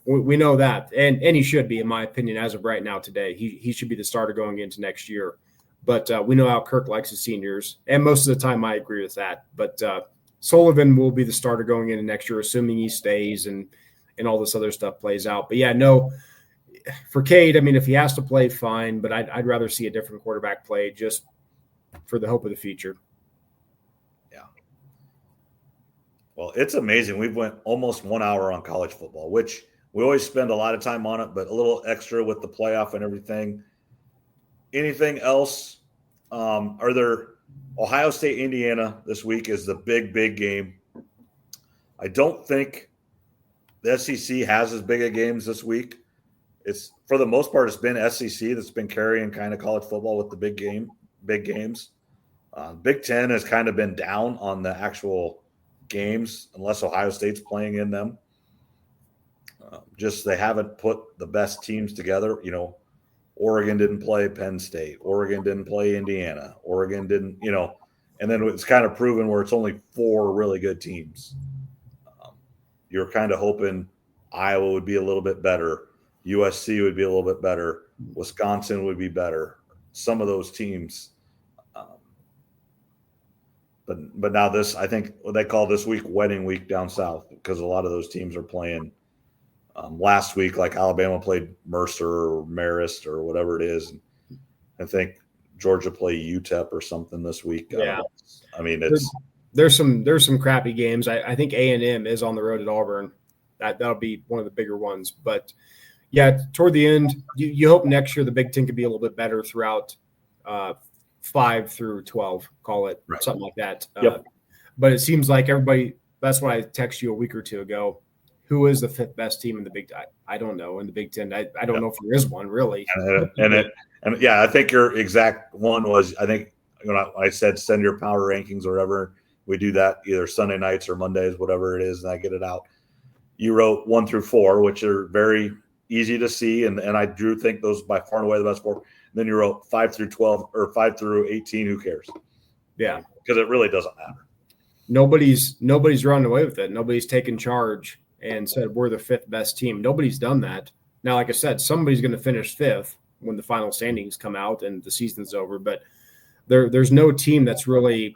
we know that. And he should be, in my opinion, as of right now today. He should be the starter going into next year. But we know how Kirk likes his seniors. And most of the time I agree with that. But Sullivan will be the starter going into next year, assuming he stays and all this other stuff plays out. But, yeah, no, for Cade, I mean, if he has to play, fine. But I'd rather see a different quarterback play just for the hope of the future. Well, it's amazing. We've went almost 1 hour on college football, which we always spend a lot of time on it, but a little extra with the playoff and everything. Anything else? Are there Ohio State, Indiana this week is the big game. I don't think the SEC has as big a games this week. It's, for the most part, it's been SEC that's been carrying kind of college football with the big games. Big Ten has kind of been down on the actual games unless Ohio State's playing in them. Just they haven't put the best teams together. Oregon didn't play Penn State. Oregon didn't play Indiana. Oregon didn't, and then it's kind of proven where it's only 4 really good teams. You're kind of hoping Iowa would be a little bit better. USC would be a little bit better. Wisconsin would be better. Some of those teams. But now this, I think they call this week wedding week down south because a lot of those teams are playing. Last week, like Alabama played Mercer or Marist or whatever it is. And I think Georgia played UTEP or something this week. Yeah. I mean, there's some crappy games. I think A&M is on the road at Auburn. That'll be one of the bigger ones. But yeah, toward the end, you hope next year the Big Ten could be a little bit better throughout 5 through 12, call it something like that. Yep. But it seems like everybody. That's why I texted you a week or two ago. Who is the 5th best team in the Big Ten? I don't know. In the Big Ten, I don't know if there is one really. And yeah, I think your exact one was, I think, I said send your power rankings or whatever. We do that either Sunday nights or Mondays, whatever it is, and I get it out. You wrote 1 through 4, which are very easy to see, and I do think those by far and away the best 4. And then you wrote 5 through 12 or 5 through 18. Who cares? Yeah, because it really doesn't matter. Nobody's running away with it. Nobody's taken charge and said we're the 5th best team. Nobody's done that. Now, like I said, somebody's going to finish 5th when the final standings come out and the season's over. But there's no team that's really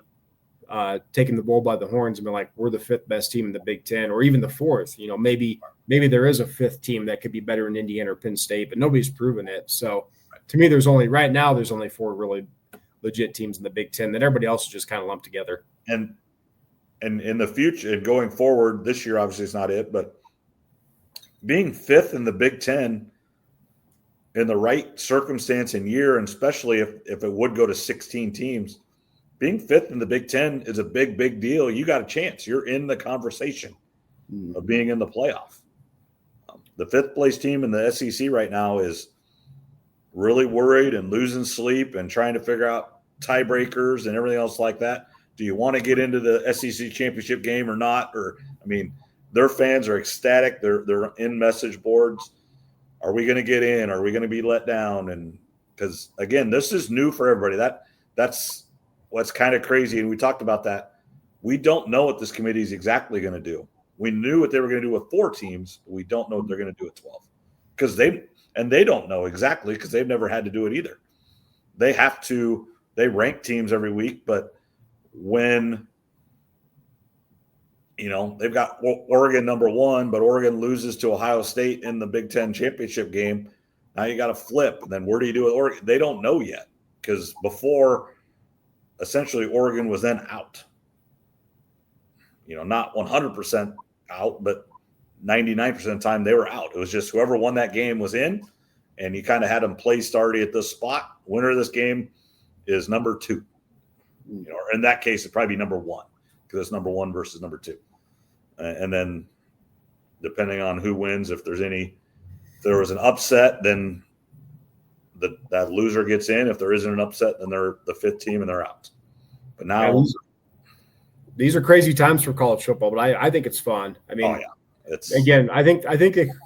taking the bull by the horns and been like, we're the 5th best team in the Big Ten, or even the 4th. Maybe there is a 5th team that could be better in Indiana or Penn State, but nobody's proven it. So to me, there's only 4 really legit teams in the Big Ten. That everybody else is just kind of lumped together. And in the future and going forward, this year obviously it's not it, but being 5th in the Big Ten in the right circumstance and year, and especially if it would go to 16 teams, being 5th in the Big Ten is a big, big deal. You got a chance. You're in the conversation of being in the playoff. The 5th place team in the SEC right now is really worried and losing sleep and trying to figure out tiebreakers and everything else like that. Do you want to get into the SEC championship game or not? Or, I mean, their fans are ecstatic. They're in message boards. Are we going to get in? Are we going to be let down? And because, again, this is new for everybody. That's what's kind of crazy. And we talked about that. We don't know what this committee is exactly going to do. We knew what they were going to do with 4 teams. But we don't know what they're going to do with 12 because they don't know exactly because they've never had to do it either. They rank teams every week, but when they've got Oregon number 1, but Oregon loses to Ohio State in the Big Ten championship game, now you got to flip. And then where do you do with Oregon? They don't know yet because before, essentially, Oregon was then out. Not 100% out, but 99% of the time they were out. It was just whoever won that game was in, and you kind of had them placed already at this spot. Winner of this game is number 2. Or in that case, it'd probably be number 1 because it's number 1 versus number 2. And then depending on who wins, if there was an upset, then that loser gets in. If there isn't an upset, then they're the 5th team and they're out. But now these are crazy times for college football, but I think it's fun. I mean, again, I think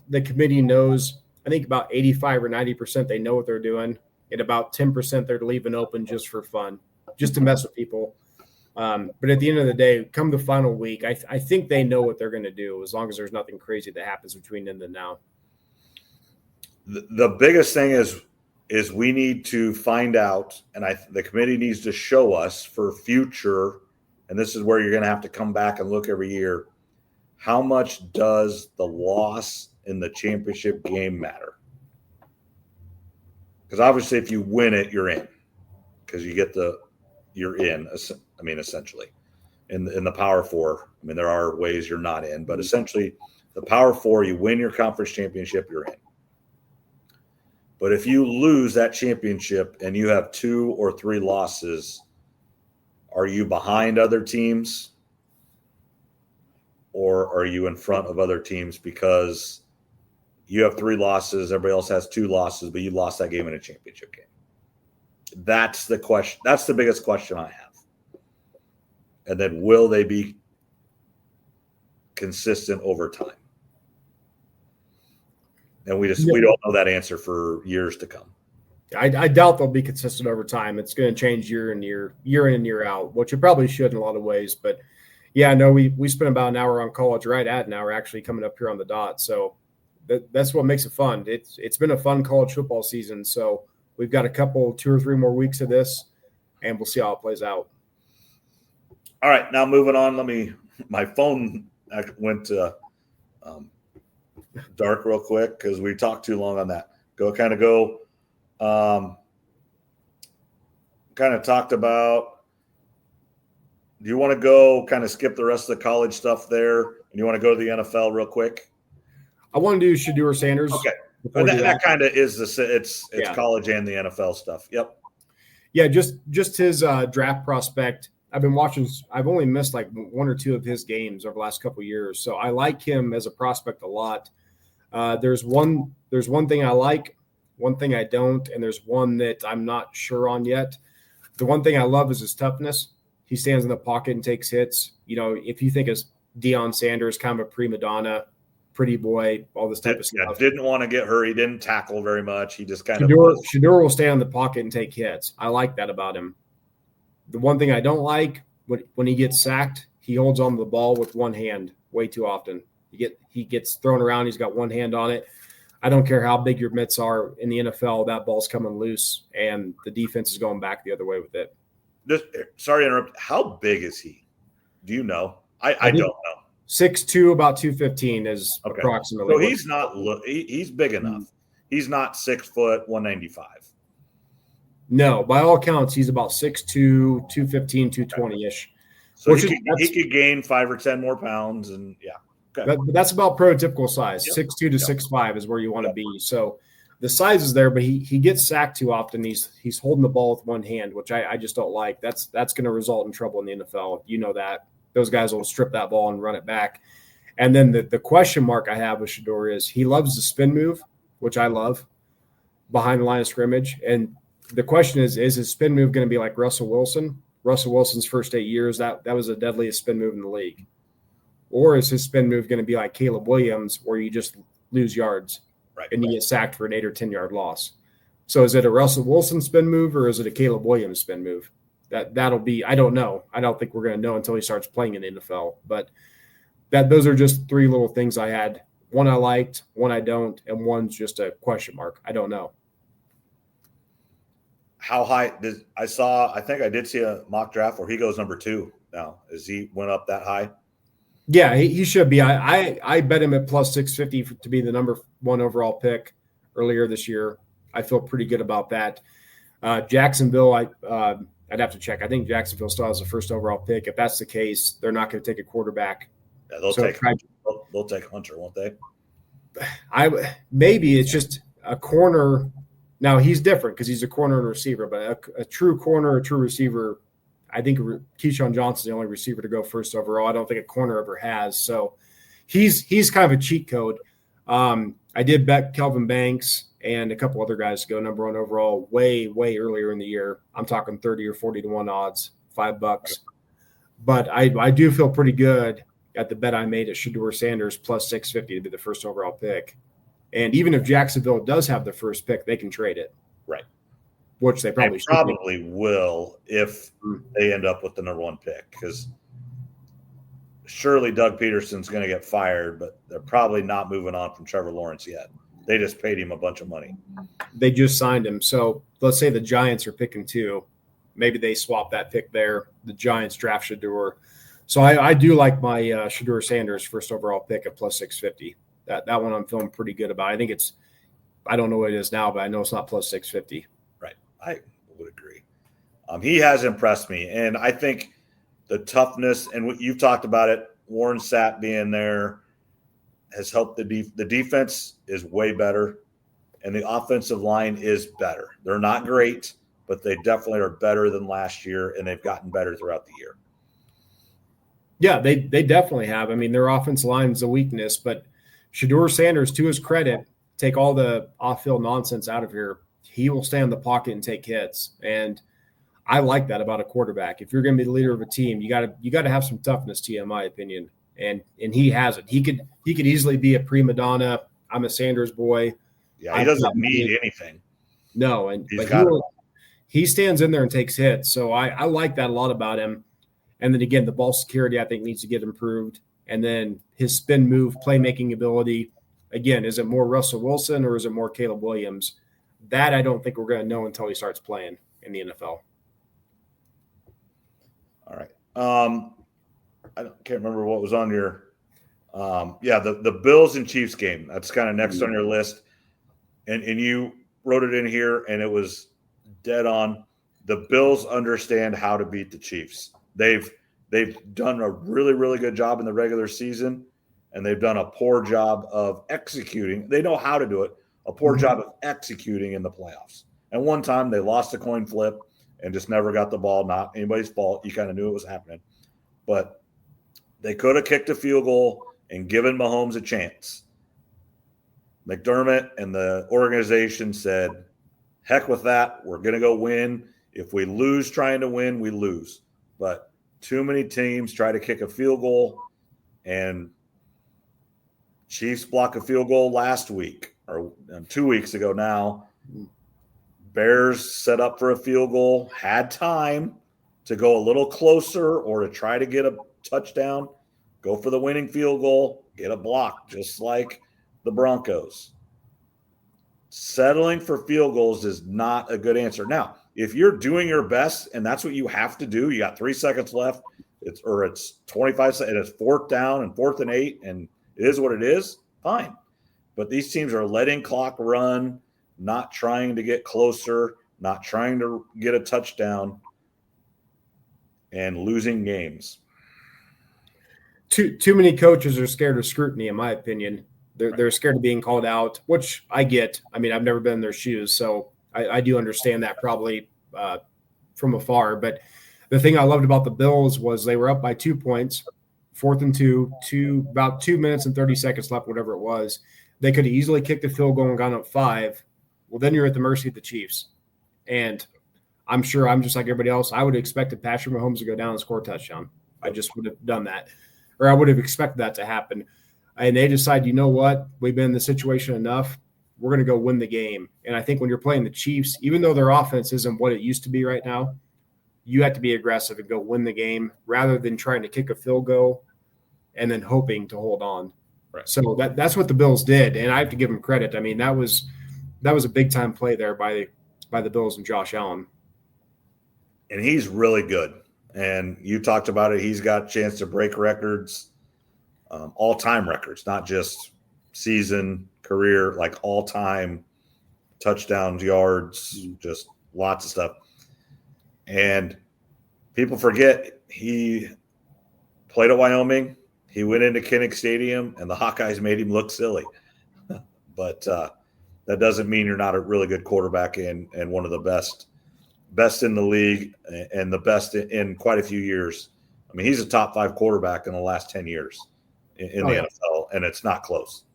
the committee knows. I think about 85 or 90% they know what they're doing, and about 10% they're leaving open just for fun, just to mess with people. But at the end of the day, come the final week, I think they know what they're going to do as long as there's nothing crazy that happens between then and now. The biggest thing is we need to find out, and the committee needs to show us for future, and this is where you're going to have to come back and look every year, how much does the loss in the championship game matter? Because obviously if you win it, you're in because you're in. I mean, essentially in the Power 4. I mean, there are ways you're not in, but essentially the Power 4, you win your conference championship, you're in. But if you lose that championship and you have 2 or 3 losses, are you behind other teams or are you in front of other teams because you have 3 losses, everybody else has 2 losses, but you lost that game in a championship game? That's the question. That's the biggest question I have. And then will they be consistent over time? And we don't know that answer for years to come. I doubt they'll be consistent over time. It's going to change year in and year out, which it probably should in a lot of ways. But yeah, no, we spent about an hour on college, right at an hour actually coming up here on the dot. So that's what makes it fun. It's been a fun college football season. So we've got 2 or 3 more weeks of this, and we'll see how it plays out. All right, now moving on. My phone went to dark real quick because we talked too long on that. Kind of talked about, do you want to go kind of skip the rest of the college stuff there? And you want to go to the NFL real quick? I want to do Shedeur Sanders. Okay. That kind of is it's college and the NFL stuff. Yep. Yeah, just his draft prospect. I've only missed like 1 or 2 of his games over the last couple of years. So I like him as a prospect a lot. There's one thing I like, one thing I don't, and there's one that I'm not sure on yet. The one thing I love is his toughness. He stands in the pocket and takes hits. You know, if you think of Deion Sanders, kind of a prima donna, pretty boy, all this type of stuff. Didn't want to get hurt. He didn't tackle very much. He just kind Shedeur will stand in the pocket and take hits. I like that about him. The one thing I don't like, when he gets sacked, he holds on to the ball with one hand way too often. He gets thrown around. He's got one hand on it. I don't care how big your mitts are in the NFL, that ball's coming loose, and the defense is going back the other way with it. Sorry to interrupt. How big is he? Do you know? I don't know. 6'2", about 215 is approximately. So he's not. He's big enough. He's not 6 foot 195. No, by all accounts, he's about 6'2", 215, 220-ish. So he could gain 5 or 10 more pounds, and yeah. Okay. That's about prototypical size. Yep. 6'2" to 6'5" is where you want to be. So the size is there, but he gets sacked too often. He's holding the ball with one hand, which I just don't like. That's going to result in trouble in the NFL. You know that. Those guys will strip that ball and run it back. And then the question mark I have with Shedeur is he loves the spin move, which I love, behind the line of scrimmage. And the question is his spin move going to be like Russell Wilson? Russell Wilson's first 8 years, that was the deadliest spin move in the league. Or is his spin move going to be like Caleb Williams, where you just lose yards and you get sacked for an 8 or 10-yard loss? So is it a Russell Wilson spin move or is it a Caleb Williams spin move? That'll be – I don't know. I don't think we're going to know until he starts playing in the NFL. But those are just 3 little things I had. One I liked, one I don't, and one's just a question mark. I don't know. How high – I think I did see a mock draft where he goes number 2 now. Is he went up that high? Yeah, he should be. I bet him at plus 650 to be the number 1 overall pick earlier this year. I feel pretty good about that. Jacksonville, I'd have to check. I think Jacksonville still has the first overall pick. If that's the case, they're not going to take a quarterback. Yeah, they'll take Hunter, won't they? Maybe it's just a corner. Now he's different because he's a corner and receiver, but a true corner, a true receiver. I think Keyshawn Johnson's the only receiver to go first overall. I don't think a corner ever has. So he's kind of a cheat code. I did bet Kelvin Banks and a couple other guys to go number 1 overall way, way earlier in the year. I'm talking 30 or 40 to 1 odds, $5. But I do feel pretty good at the bet I made at Shedeur Sanders plus 650 to be the first overall pick. And even if Jacksonville does have the first pick, they can trade it. Right. Which they probably will if they end up with the number 1 pick, because surely Doug Peterson's going to get fired, but they're probably not moving on from Trevor Lawrence yet. They just paid him a bunch of money. They just signed him. So let's say the Giants are picking 2. Maybe they swap that pick there. The Giants draft Shedeur. So I do like my Shedeur Sanders first overall pick at plus 650. That one I'm feeling pretty good about. I think I don't know what it is now, but I know it's not plus 650. Right. I would agree. He has impressed me. And I think the toughness, and you've talked about it, Warren Sapp being there has helped. The defense is way better, and the offensive line is better. They're not great, but they definitely are better than last year, and they've gotten better throughout the year. Yeah, they definitely have. I mean, their offensive line is a weakness, but Shedeur Sanders, to his credit, take all the off-field nonsense out of here. He will stay in the pocket and take hits, and I like that about a quarterback. If you're going to be the leader of a team, you got to have some toughness to you, in my opinion. And he has it. He could easily be a prima donna. I'm a Sanders boy. Yeah, he doesn't need anything. No, he stands in there and takes hits. So I like that a lot about him. And then again, the ball security I think needs to get improved. And then his spin move, playmaking ability. Again, is it more Russell Wilson or is it more Caleb Williams? That I don't think we're going to know until he starts playing in the NFL. All right. I can't remember what was on your the Bills and Chiefs game. That's kind of next on your list. And you wrote it in here, and it was dead on. The Bills understand how to beat the Chiefs. They've done a really, really good job in the regular season, and they've done a poor job of executing. They know how to do it, a poor job of executing in the playoffs. And one time they lost a coin flip and just never got the ball. Not anybody's fault. You kind of knew it was happening. But they could have kicked a field goal and given Mahomes a chance. McDermott and the organization said, heck with that. We're going to go win. If we lose trying to win, we lose. But too many teams try to kick a field goal, and Chiefs block a field goal last week or 2 weeks ago now. Bears set up for a field goal, had time to go a little closer or to try to get a touchdown, go for the winning field goal, get a block, just like the Broncos. Settling for field goals is not a good answer. Now, if you're doing your best and that's what you have to do, you got 3 seconds left, it's 25 seconds, and it's 4th down and 4th and 8, and it is what it is, fine. But these teams are letting clock run, not trying to get closer, not trying to get a touchdown, and losing games. Too many coaches are scared of scrutiny, in my opinion. They're scared of being called out, which I get. I mean, I've never been in their shoes, so I do understand that probably from afar. But the thing I loved about the Bills was they were up by 2 points, 4th and 2, about 2 minutes and 30 seconds left, whatever it was. They could have easily kicked the field goal and gone up 5. Well, then you're at the mercy of the Chiefs. And I'm sure I'm just like everybody else. I would have expected Patrick Mahomes to go down and score a touchdown. I just would have done that. Or I would have expected that to happen. And they decide, you know what? We've been in the situation enough. We're going to go win the game. And I think when you're playing the Chiefs, even though their offense isn't what it used to be right now, you have to be aggressive and go win the game rather than trying to kick a field goal and then hoping to hold on. Right. So that's what the Bills did. And I have to give them credit. I mean, that was a big-time play there by the Bills and Josh Allen. And he's really good. And you talked about it. He's got a chance to break records, all-time records, not just season, career, like all-time touchdowns, yards, just lots of stuff. And people forget he played at Wyoming. He went into Kinnick Stadium, and the Hawkeyes made him look silly. But that doesn't mean you're not a really good quarterback and one of the best in the league and the best in quite a few years. I mean, he's a top 5 quarterback in the last 10 years in the NFL, and it's not close.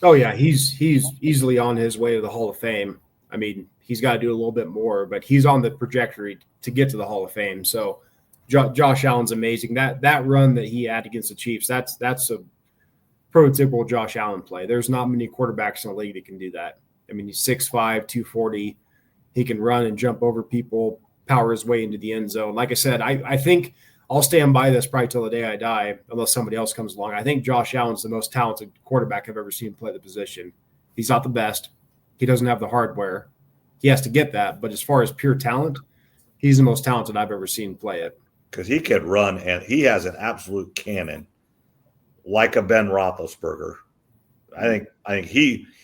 Oh, yeah, he's easily on his way to the Hall of Fame. I mean, he's got to do a little bit more, but he's on the trajectory to get to the Hall of Fame. So Josh Allen's amazing. That run that he had against the Chiefs, that's a prototypical Josh Allen play. There's not many quarterbacks in the league that can do that. I mean, he's 6'5", 240. He can run and jump over people, power his way into the end zone. Like I said, I think I'll stand by this probably till the day I die, unless somebody else comes along. I think Josh Allen's the most talented quarterback I've ever seen play the position. He's not the best. He doesn't have the hardware. He has to get that. But as far as pure talent, he's the most talented I've ever seen play it. Because he can run, and he has an absolute cannon, like a Ben Roethlisberger. I think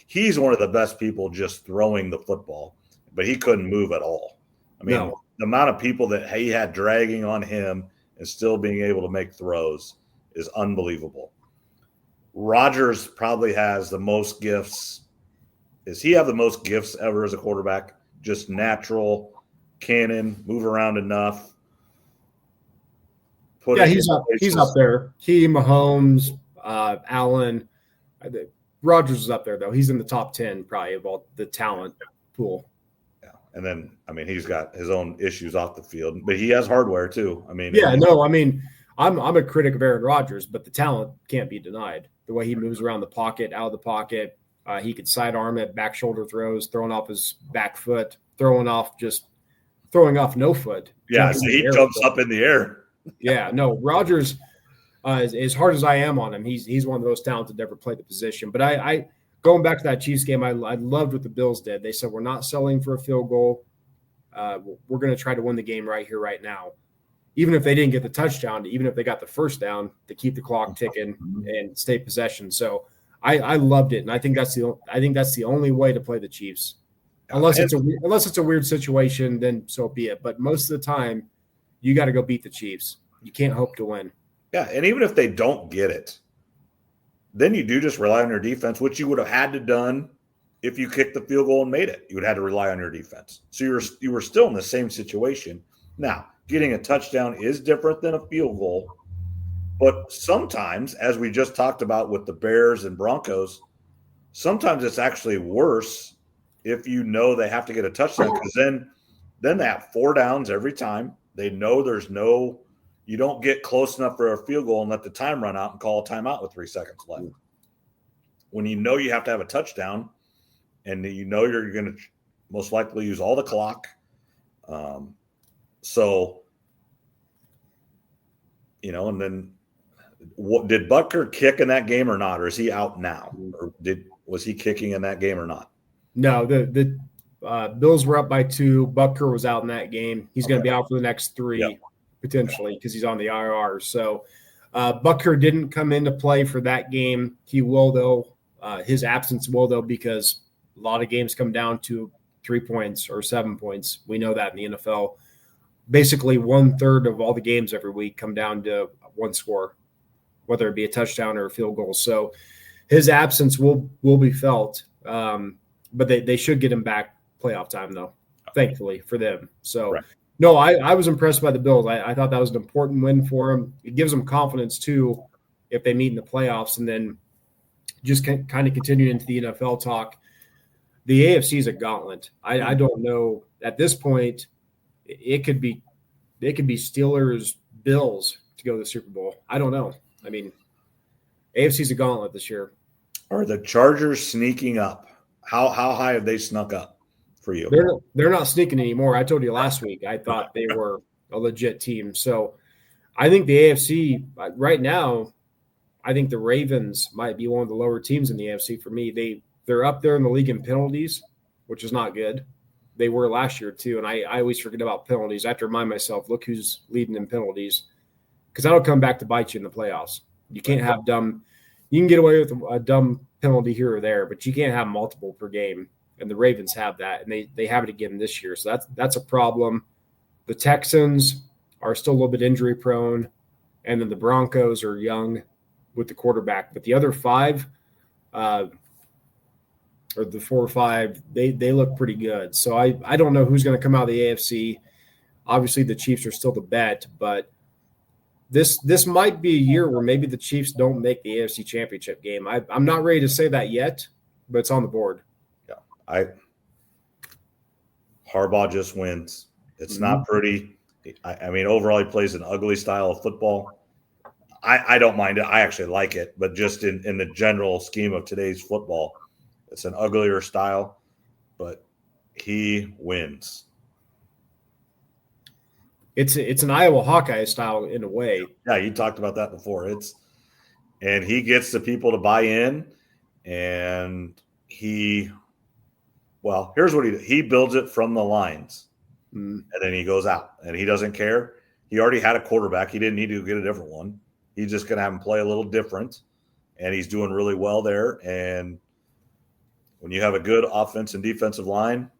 he's one of the best people just throwing the football, but he couldn't move at all. I mean, The amount of people that he had dragging on him and still being able to make throws is unbelievable. Rodgers probably has the most gifts. Does he have the most gifts ever as a quarterback? Just natural cannon, move around enough. He's up there. He, Mahomes, Allen. Rodgers is up there, though. He's in the top 10 probably of all the talent pool. Yeah. And then, I mean, he's got his own issues off the field, but he has hardware too. I mean, I'm a critic of Aaron Rodgers, but the talent can't be denied. The way he moves around the pocket, out of the pocket, He could sidearm it, back shoulder throws, throwing off his back foot, throwing off no foot. Yeah, so he jumps up in the air. Yeah, no, Rodgers, as hard as I am on him, he's one of those talented to ever play the position. But I going back to that Chiefs game, I loved what the Bills did. They said, we're not selling for a field goal. We're going to try to win the game right here, right now. Even if they didn't get the touchdown, even if they got the first down, to keep the clock ticking and stay possession. So I loved it, and I think that's the only way to play the Chiefs. Unless it's a weird situation, then so be it. But most of the time, you got to go beat the Chiefs. You can't hope to win. Yeah, and even if they don't get it, then you do just rely on your defense, which you would have had to done if you kicked the field goal and made it. You would have had to rely on your defense. So you were still in the same situation. Now, getting a touchdown is different than a field goal, but sometimes, as we just talked about with the Bears and Broncos, sometimes it's actually worse if you know they have to get a touchdown, because then they have 4 downs every time. They know you don't get close enough for a field goal and let the time run out and call a timeout with 3 seconds left. When you know you have to have a touchdown and you know you're going to most likely use all the clock. And then did Butker kick in that game or not? Or is he out now? Or was he kicking in that game or not? No, the Bills were up by 2. Butker was out in that game. He's going to be out for the next 3 potentially because he's on the IR. So Butker didn't come into play for that game. He will, though. His absence will, though, because a lot of games come down to 3 points or 7 points. We know that in the NFL. Basically, 1/3 of all the games every week come down to one score, whether it be a touchdown or a field goal. So his absence will be felt. But they should get him back playoff time, though, thankfully for them. So, right. No, I was impressed by the Bills. I thought that was an important win for them. It gives them confidence, too, if they meet in the playoffs. And then just kind of continue into the NFL talk. The AFC is a gauntlet. I don't know. At this point, it could be Steelers, Bills to go to the Super Bowl. I don't know. I mean, AFC is a gauntlet this year. Are the Chargers sneaking up? How high have they snuck up for you? They're not sneaking anymore. I told you last week I thought they were a legit team. So I think the AFC right now, I think the Ravens might be one of the lower teams in the AFC for me. They're up there in the league in penalties, which is not good. They were last year too, and I always forget about penalties. I have to remind myself, look who's leading in penalties, because that'll come back to bite you in the playoffs. You can't have dumb – you can get away with a dumb penalty here or there, but you can't have multiple per game, and the Ravens have that, and they have it again this year. So that's a problem. The Texans are still a little bit injury prone, and then the Broncos are young with the quarterback. But the other 5 or the 4 or 5, they look pretty good. So I don't know who's going to come out of the AFC. Obviously, the Chiefs are still the bet, but this might be a year where maybe the Chiefs don't make the AFC Championship game. I'm not ready to say that yet, but it's on the board. Yeah, Harbaugh just wins. It's not pretty. I mean, overall, he plays an ugly style of football. I don't mind it. I actually like it, but just in the general scheme of today's football, it's an uglier style, but he wins. It's an Iowa Hawkeye style in a way. Yeah, you talked about that before. And he gets the people to buy in, and here's what he builds it from the lines, and then he goes out, and he doesn't care. He already had a quarterback. He didn't need to get a different one. He's just going to have him play a little different, and he's doing really well there. And when you have a good offense and defensive line,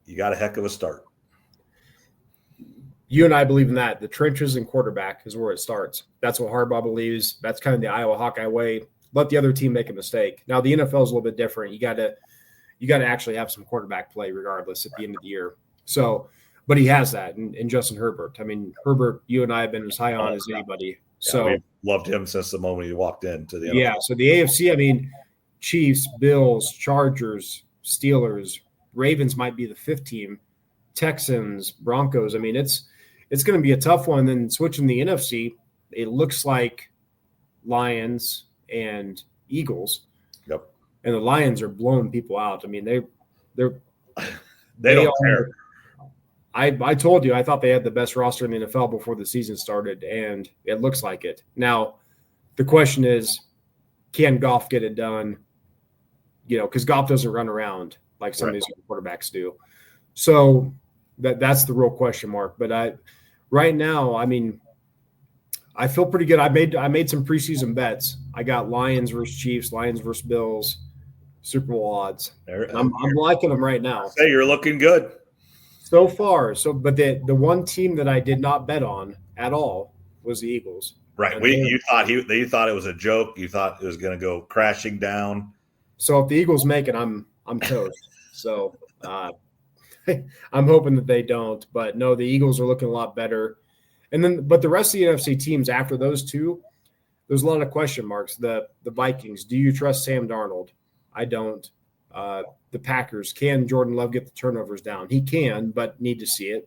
you got a heck of a start. You and I believe in that. The trenches and quarterback is where it starts. That's what Harbaugh believes. That's kind of the Iowa Hawkeye way. Let the other team make a mistake. Now, the NFL is a little bit different. You got to actually have some quarterback play regardless at the end of the year. So, but he has that in Justin Herbert. I mean, Herbert, you and I have been as high on as anybody. Yeah, so we've loved him since the moment he walked into the NFL. Yeah, so the AFC, I mean, Chiefs, Bills, Chargers, Steelers, Ravens might be the 5th team, Texans, Broncos. I mean, it's going to be a tough one. Then switching the NFC, it looks like Lions and Eagles. Yep. and the Lions are blowing people out. I mean, they don't care. I told you I thought they had the best roster in the NFL before the season started, and it looks like it. Now, the question is, can Goff get it done? Because Goff doesn't run around like some of these quarterbacks do. So that's the real question mark. But right now, I mean, I feel pretty good. I made some preseason bets. I got Lions versus Chiefs, Lions versus Bills, Super Bowl odds. I'm liking them right now. Hey, you're looking good so far. But the one team that I did not bet on at all was the Eagles. Right. You thought it was a joke. You thought it was going to go crashing down. So if the Eagles make it, I'm toast. So I'm hoping that they don't. But no, the Eagles are looking a lot better. But the rest of the NFC teams after those two, there's a lot of question marks. The Vikings, do you trust Sam Darnold? I don't. The Packers, can Jordan Love get the turnovers down? He can, but need to see it.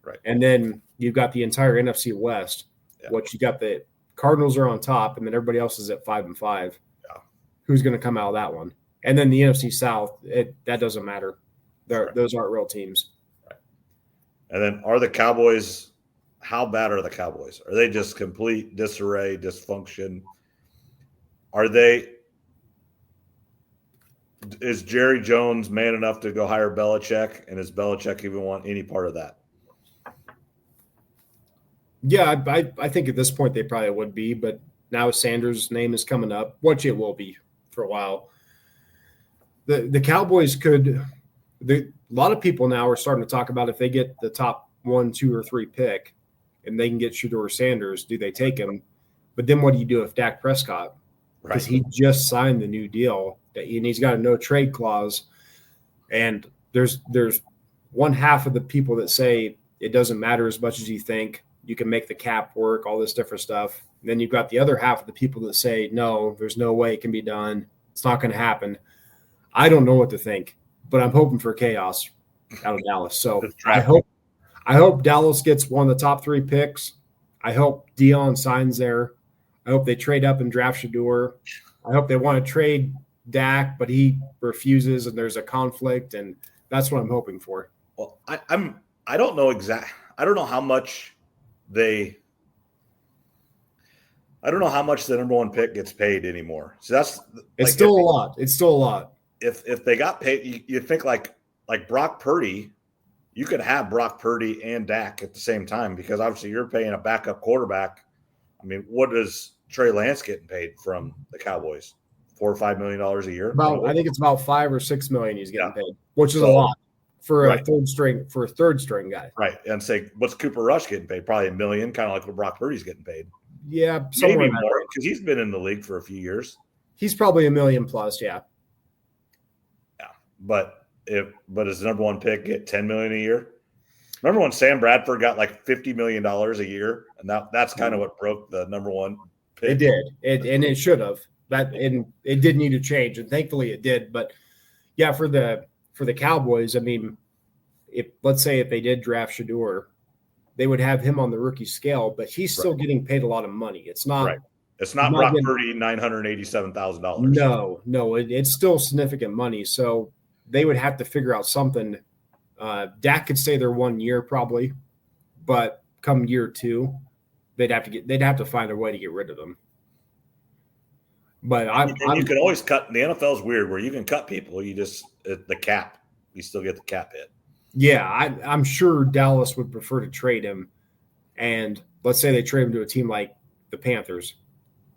Right. And then you've got the entire NFC West, which you got the Cardinals are on top, and then everybody else is at 5-5. Yeah. Who's going to come out of that one? And then the NFC South, that doesn't matter. Those aren't real teams. Right. And then are the Cowboys – how bad are the Cowboys? Are they just complete disarray, dysfunction? Is Jerry Jones man enough to go hire Belichick? And does Belichick even want any part of that? Yeah, I think at this point they probably would be, but now Sanders' name is coming up, which it will be for a while. The Cowboys could – a lot of people now are starting to talk about if they get the top 1, 2, or 3 pick and they can get Shedeur Sanders, do they take him? But then what do you do if Dak Prescott? Because he just signed the new deal and he's got a no trade clause. And there's one half of the people that say it doesn't matter as much as you think. You can make the cap work, all this different stuff. And then you've got the other half of the people that say, no, there's no way it can be done. It's not going to happen. I don't know what to think, but I'm hoping for chaos out of Dallas. So I hope Dallas gets one of the top 3 picks. I hope Dion signs there. I hope they trade up and draft Shedeur. I hope they want to trade Dak, but he refuses and there's a conflict, and that's what I'm hoping for. Well, I don't know I don't know how much the number 1 pick gets paid anymore. So it's still a lot. It's still a lot. If they got paid, you think like Brock Purdy. You could have Brock Purdy and Dak at the same time because obviously you're paying a backup quarterback. I mean, what is Trey Lance getting paid from the Cowboys? $4 or $5 million a year? I think it's about $5 or $6 million he's getting paid, which is a lot for a third string guy. Right. And say, what's Cooper Rush getting paid? Probably $1 million, kind of like what Brock Purdy's getting paid. Yeah, maybe more because he's been in the league for a few years. He's probably $1 million plus. Yeah. Yeah, but does the number 1 pick get $10 million a year? Remember when Sam Bradford got like $50 million a year, and that's kind of what broke the number 1 pick. It did, and it should have. It did need to change, and thankfully it did. But yeah, for the Cowboys, I mean, let's say if they did draft Shedeur, they would have him on the rookie scale, but he's still getting paid a lot of money. It's not right. It's not Brock Purdy $987,000. No, it's still significant money. So they would have to figure out something. Dak could stay there 1 year probably, but come year 2, they'd have to find a way to get rid of them. But you can always cut. The NFL is weird where you can cut people. You just the cap. You still get the cap hit. Yeah, I'm sure Dallas would prefer to trade him. And let's say they trade him to a team like the Panthers,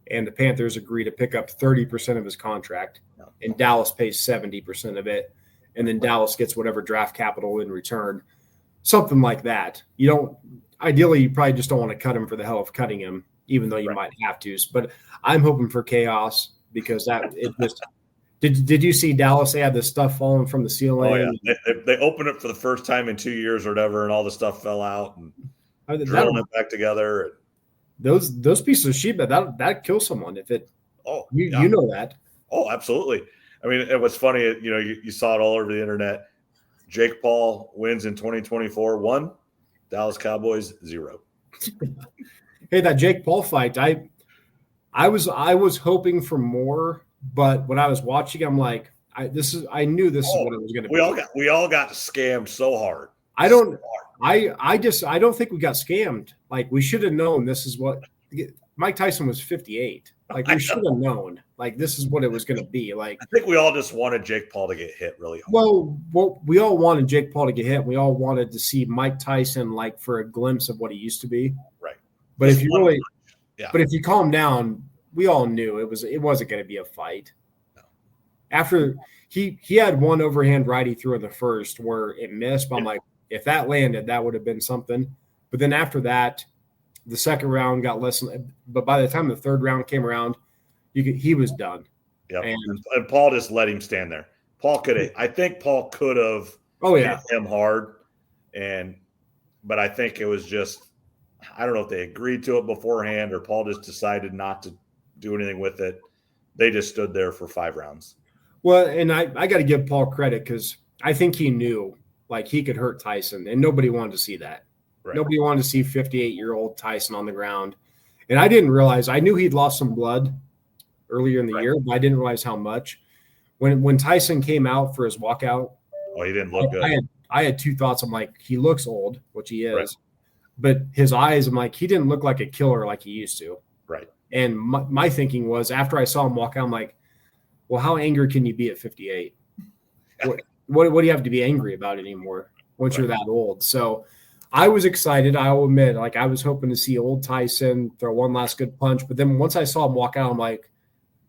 and the Panthers agree to pick up 30% of his contract, and Dallas pays 70% of it, and then Dallas gets whatever draft capital in return, something like that. Ideally, you probably just don't want to cut him for the hell of cutting him, even though you might have to. But I'm hoping for chaos because Did you see Dallas? They had this stuff falling from the ceiling. Oh, yeah. They opened it for the first time in 2 years or whatever, and all the stuff fell out and drilling it back together. Those pieces of sheet that kills someone if it. Oh, you know that. Oh, absolutely. I mean, it was funny. You saw it all over the internet. Jake Paul wins in 2024. 1, Dallas Cowboys 0. Hey, that Jake Paul fight. I was hoping for more But when I was watching, I'm like, I knew this is what it was going to be. We all got scammed so hard. I don't think we got scammed. Like, we should have known this is what Mike Tyson was 58. Like, we should have known. Like, this is what it was going to be. Like, I think we all just wanted Jake Paul to get hit really hard. Well, we all wanted Jake Paul to get hit. We all wanted to see Mike Tyson, like, for a glimpse of what he used to be. Right. But if you calm down, we all knew it wasn't going to be a fight. No. After he had one overhand right he threw in the first where it missed. But I'm like, if that landed, that would have been something. But then after that, the second round got less. But by the time the third round came around, he was done. Yeah, and Paul just let him stand there. I think Paul could have hit him hard, but I think it was just, I don't know if they agreed to it beforehand or Paul just decided not to do anything with it. They just stood there for 5 rounds. Well, and I got to give Paul credit because I think he knew like he could hurt Tyson, and nobody wanted to see that. Right. Nobody wanted to see 58-year-old Tyson on the ground. And I didn't realize, I knew he'd lost some blood earlier in the year, but I didn't realize how much. When Tyson came out for his walkout, he didn't look good. I had 2 thoughts. I'm like, he looks old, which he is. Right. But his eyes, I'm like, he didn't look like a killer like he used to. Right. And my thinking was, after I saw him walk out, I'm like, well, how angry can you be at 58? What do you have to be angry about anymore once you're that old? So I was excited. I'll admit, like, I was hoping to see old Tyson throw one last good punch. But then once I saw him walk out, I'm like,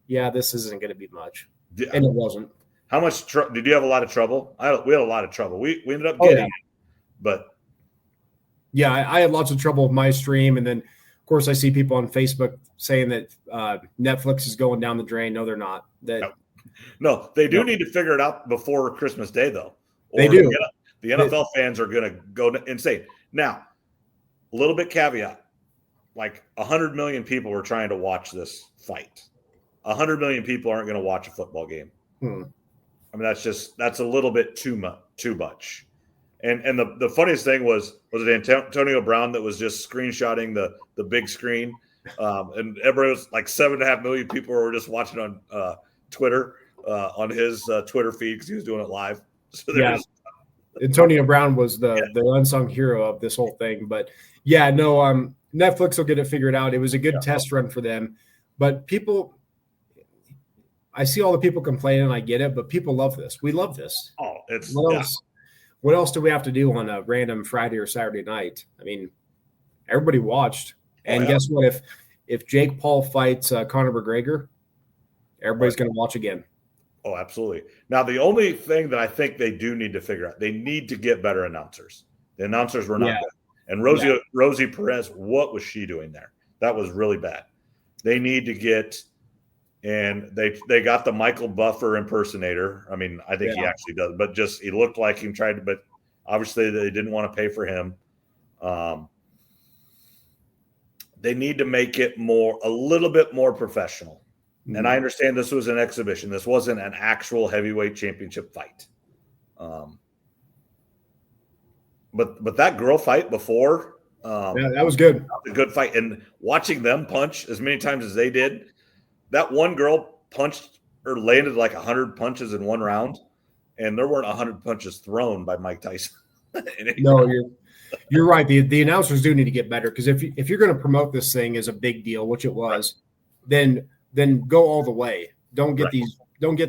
yeah, this isn't going to be much. Yeah. And it wasn't. How much did you have a lot of trouble? We had a lot of trouble. We ended up getting it, but yeah, I had lots of trouble with my stream. And then, of course, I see people on Facebook saying that Netflix is going down the drain. No, they're not. No, they do need to figure it out before Christmas Day, though. They do. The NFL fans are going to go insane. Now, a little bit caveat. Like 100 million people are trying to watch this fight. 100 million people aren't going to watch a football game. I mean, that's a little bit too much. And the funniest thing was it Antonio Brown that was just screenshotting the big screen, and everybody was like 7.5 million people were just watching on Twitter on his Twitter feed because he was doing it live. So Antonio Brown was the unsung hero of this whole thing. But yeah, no, Netflix will get it figured out. It was a good test run for them, but I see all the people complaining. I get it, but people love this. We love this. Oh, it's what else do we have to do on a random Friday or Saturday night? I mean, everybody watched. And guess what? If Jake Paul fights Conor McGregor, everybody's going to watch again. Oh, absolutely. Now, the only thing that I think they do need to figure out, they need to get better announcers. The announcers were not good. And Rosie Perez, what was she doing there? That was really bad. They need to get – and they got the Michael Buffer impersonator. I mean, I think he actually does, but just he looked like him trying to, but obviously they didn't want to pay for him. They need to make it a little bit more professional. Mm-hmm. And I understand this was an exhibition. This wasn't an actual heavyweight championship fight. But that girl fight before, that was good. A good fight. And watching them punch as many times as they did, that one girl punched or landed like 100 punches in one round, and there weren't 100 punches thrown by Mike Tyson. No, you're right. The announcers do need to get better because if you're going to promote this thing as a big deal, which it was, then go all the way. Don't get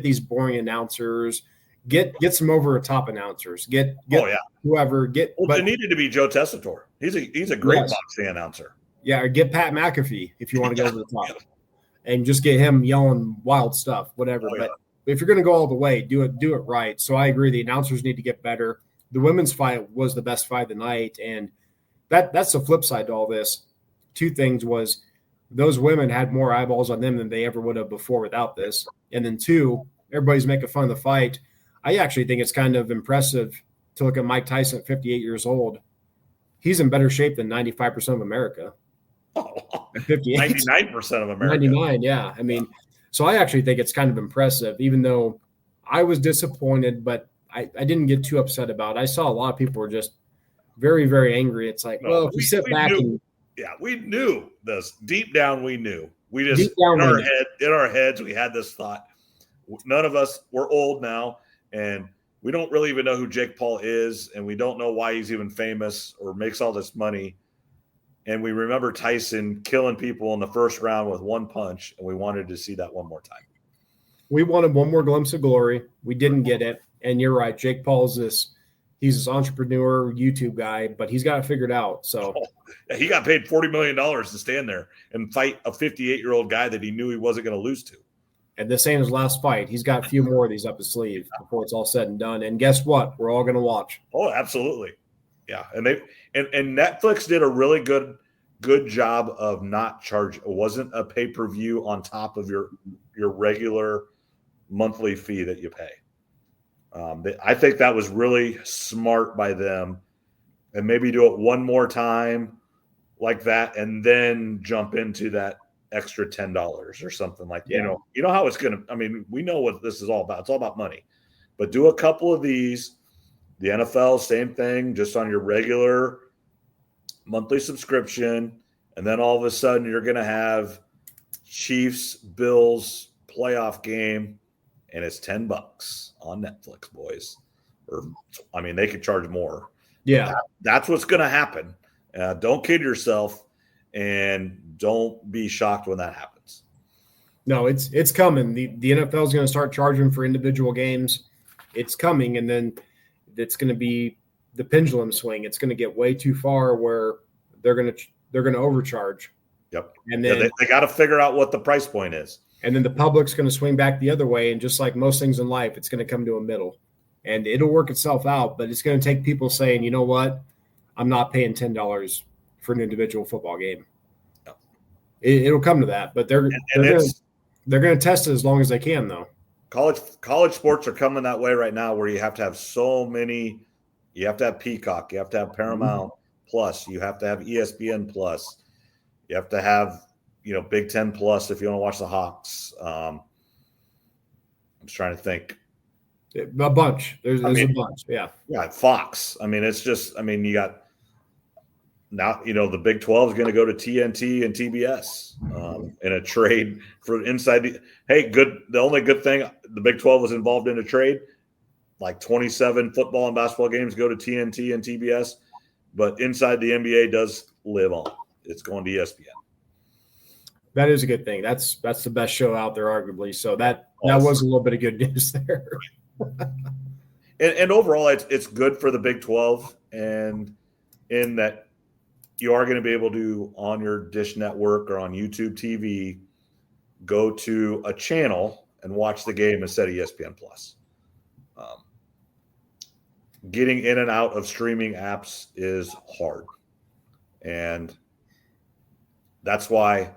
these boring announcers. Get some over the top announcers. Get whoever. But it needed to be Joe Tessitore. He's a great boxing announcer. Yeah, or get Pat McAfee if you want to go over the top. And just get him yelling wild stuff, whatever. But if you're going to go all the way, do it right. So I agree. The announcers need to get better. The women's fight was the best fight of the night. And that's the flip side to all this. 2 things was those women had more eyeballs on them than they ever would have before without this. And then 2, everybody's making fun of the fight. I actually think it's kind of impressive to look at Mike Tyson at 58 years old. He's in better shape than 95% of America. 99% of America. 99, yeah. I mean, so I actually think it's kind of impressive, even though I was disappointed, but I didn't get too upset about it. I saw a lot of people were just very, very angry. It's like, if we sit back we knew this. Deep down, we knew. We just in our heads, we had this thought, none of us, we're old now, and we don't really even know who Jake Paul is, and we don't know why he's even famous or makes all this money. And we remember Tyson killing people in the first round with one punch, and we wanted to see that one more time. We wanted one more glimpse of glory. We didn't get it. And you're right. Jake Paul's he's this entrepreneur YouTube guy, but he's got it figured out. So he got paid $40 million to stand there and fight a 58-year-old guy that he knew he wasn't going to lose to. And this ain't his last fight. He's got a few more of these up his sleeve before it's all said and done. And guess what? We're all going to watch. Oh, absolutely. Yeah. And Netflix did a really good job of not charging. It wasn't a pay-per-view on top of your regular monthly fee that you pay. I think that was really smart by them, and maybe do it one more time like that, and then jump into that extra $10 or something like that. You know how it's going to, I mean, we know what this is all about. It's all about money, but do a couple of these. The NFL, same thing, just on your regular monthly subscription. And then all of a sudden you're going to have Chiefs Bills playoff game, and it's $10 on Netflix, boys. Or, I mean, they could charge more. Yeah. That's what's going to happen. Don't kid yourself, and don't be shocked when that happens. No, it's coming. The NFL is going to start charging for individual games. It's coming, and then it's going to be the pendulum swing. It's going to get way too far where they're going to overcharge. Yep. And then they got to figure out what the price point is. And then the public's going to swing back the other way. And just like most things in life, it's going to come to a middle. And it'll work itself out, but it's going to take people saying, you know what? I'm not paying $10 for an individual football game. No. It'll come to that, but they're going to test it as long as they can, though. College sports are coming that way right now, where you have to have so many. You have to have Peacock, you have to have Paramount Plus, you have to have ESPN Plus, you have to have Big Ten Plus if you want to watch the Hawks. I'm just trying to think. A bunch. There's a bunch. Yeah. Yeah. Fox. I mean, it's just. I mean, you got now. The Big 12 is going to go to TNT and TBS in a trade for inside. The only good thing, the Big 12 was involved in a trade. Like 27 football and basketball games go to TNT and TBS, but inside the NBA does live on. It's going to ESPN. That is a good thing. That's the best show out there, arguably. So that was a little bit of good news there. and overall, it's good for the Big 12, and in that you are going to be able to, on your Dish Network or on YouTube TV, go to a channel and watch the game instead of ESPN Plus. Getting in and out of streaming apps is hard, and that's why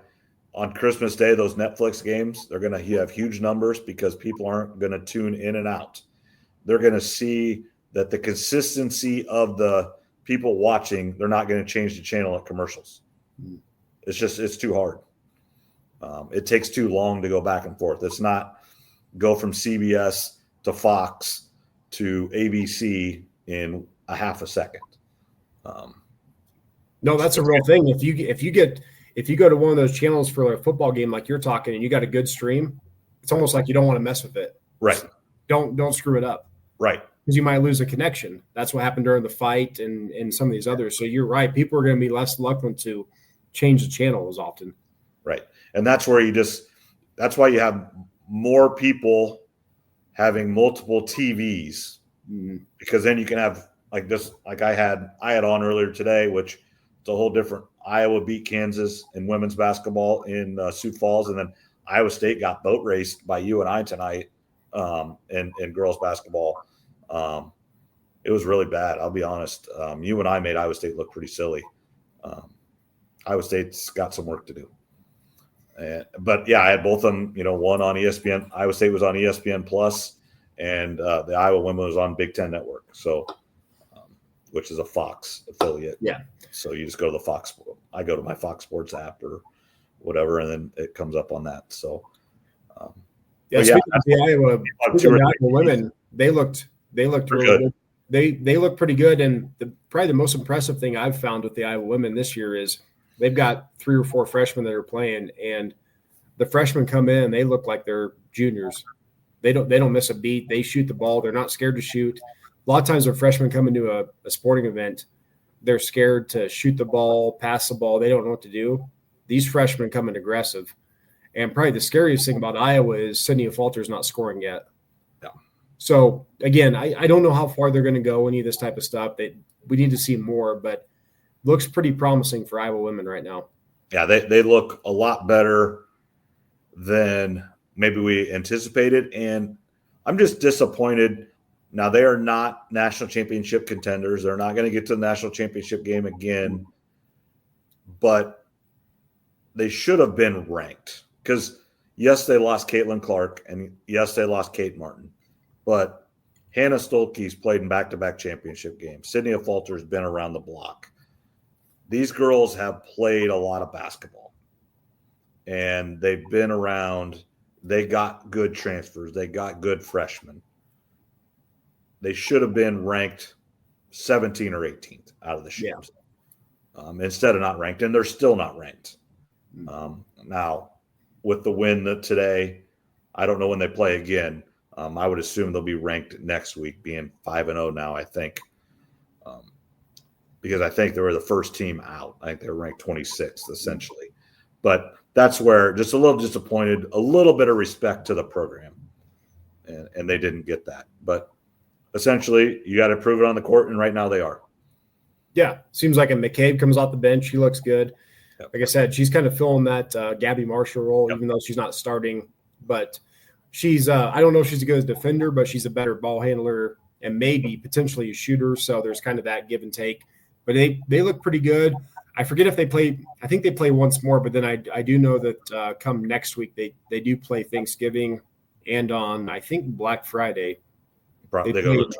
on Christmas Day, those Netflix games, they're going to have huge numbers because people aren't going to tune in and out. They're going to see that the consistency of the people watching, they're not going to change the channel at commercials. It's too hard. It takes too long to go back and forth. It's not go from CBS to Fox to ABC in a half a second. No, that's a real thing. If you go to one of those channels for a football game like you're talking and you got a good stream, it's almost like you don't want to mess with it. Right. Don't screw it up. Right. Because you might lose a connection. That's what happened during the fight and some of these others. So you're right. People are going to be less reluctant to change the channel as often. Right. And that's where that's why you have more people having multiple TVs, because then you can have like this, like I had on earlier today, which it's a whole different. Iowa beat Kansas in women's basketball in Sioux Falls, and then Iowa State got boat raced by UNI tonight in girls basketball. It was really bad. I'll be honest. UNI made Iowa State look pretty silly. Iowa State's got some work to do. But yeah, I had both of them, one on ESPN. Iowa State was on ESPN Plus, and the Iowa women was on Big Ten Network. So, which is a Fox affiliate. Yeah. So you just go to the Fox. I go to my Fox Sports app or whatever, and then it comes up on that. So, speaking of the Iowa women, they looked really good. They look pretty good, and probably the most impressive thing I've found with the Iowa women this year is they've got 3 or 4 freshmen that are playing, and the freshmen come in and they look like they're juniors. They don't miss a beat. They shoot the ball. They're not scared to shoot. A lot of times when freshmen come into a sporting event, they're scared to shoot the ball, pass the ball. They don't know what to do. These freshmen come in aggressive. And probably the scariest thing about Iowa is Cynthia Falter's not scoring yet. Yeah. So, again, I don't know how far they're going to go, any of this type of stuff. We need to see more, but looks pretty promising for Iowa women right now. Yeah, they look a lot better than maybe we anticipated. And I'm just disappointed. Now, they are not national championship contenders. They're not going to get to the national championship game again. But they should have been ranked. Because, yes, they lost Caitlin Clark, and yes, they lost Kate Martin. But Hannah Stolke's played in back-to-back championship games. Cynthia Falter's been around the block. These girls have played a lot of basketball. And they've been around. They got good transfers. They got good freshmen. They should have been ranked 17 or 18th out of the Shams. Instead of not ranked. And they're still not ranked. Now, with the win today, I don't know when they play again. I would assume they'll be ranked next week, being 5-0 now, I think. Because I think they were the first team out. I think they were ranked 26th, essentially. But that's where just a little disappointed, a little bit of respect to the program. And they didn't get that. But essentially, you got to prove it on the court, and right now they are. Yeah, seems like a McCabe comes off the bench. She looks good. Yep. Like I said, she's kind of filling that Gabby Marshall role, Yep. even though she's not starting. But she's I don't know if she's a good defender, but she's a better ball handler and maybe potentially a shooter. So there's kind of that give and take. But they look pretty good. I forget if they play – I think they play once more, but then I do know that come next week they do play Thanksgiving and on, I think, Black Friday. They go to the tournament.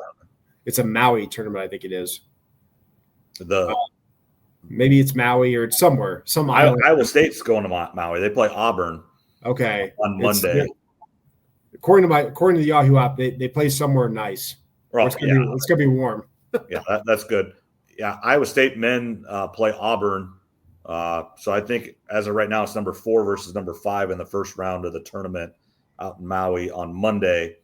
It's a Maui tournament, I think it is. The Maybe it's Maui or it's somewhere. Some island. Iowa State's going to Maui. They play Auburn. Okay. On Monday. According to the Yahoo app, they play somewhere nice. It's gonna be warm. Yeah, that's good. Yeah, Iowa State men play Auburn. So I think as of right now, it's number 4 versus number 5 in the first round of the tournament out in Maui on Monday.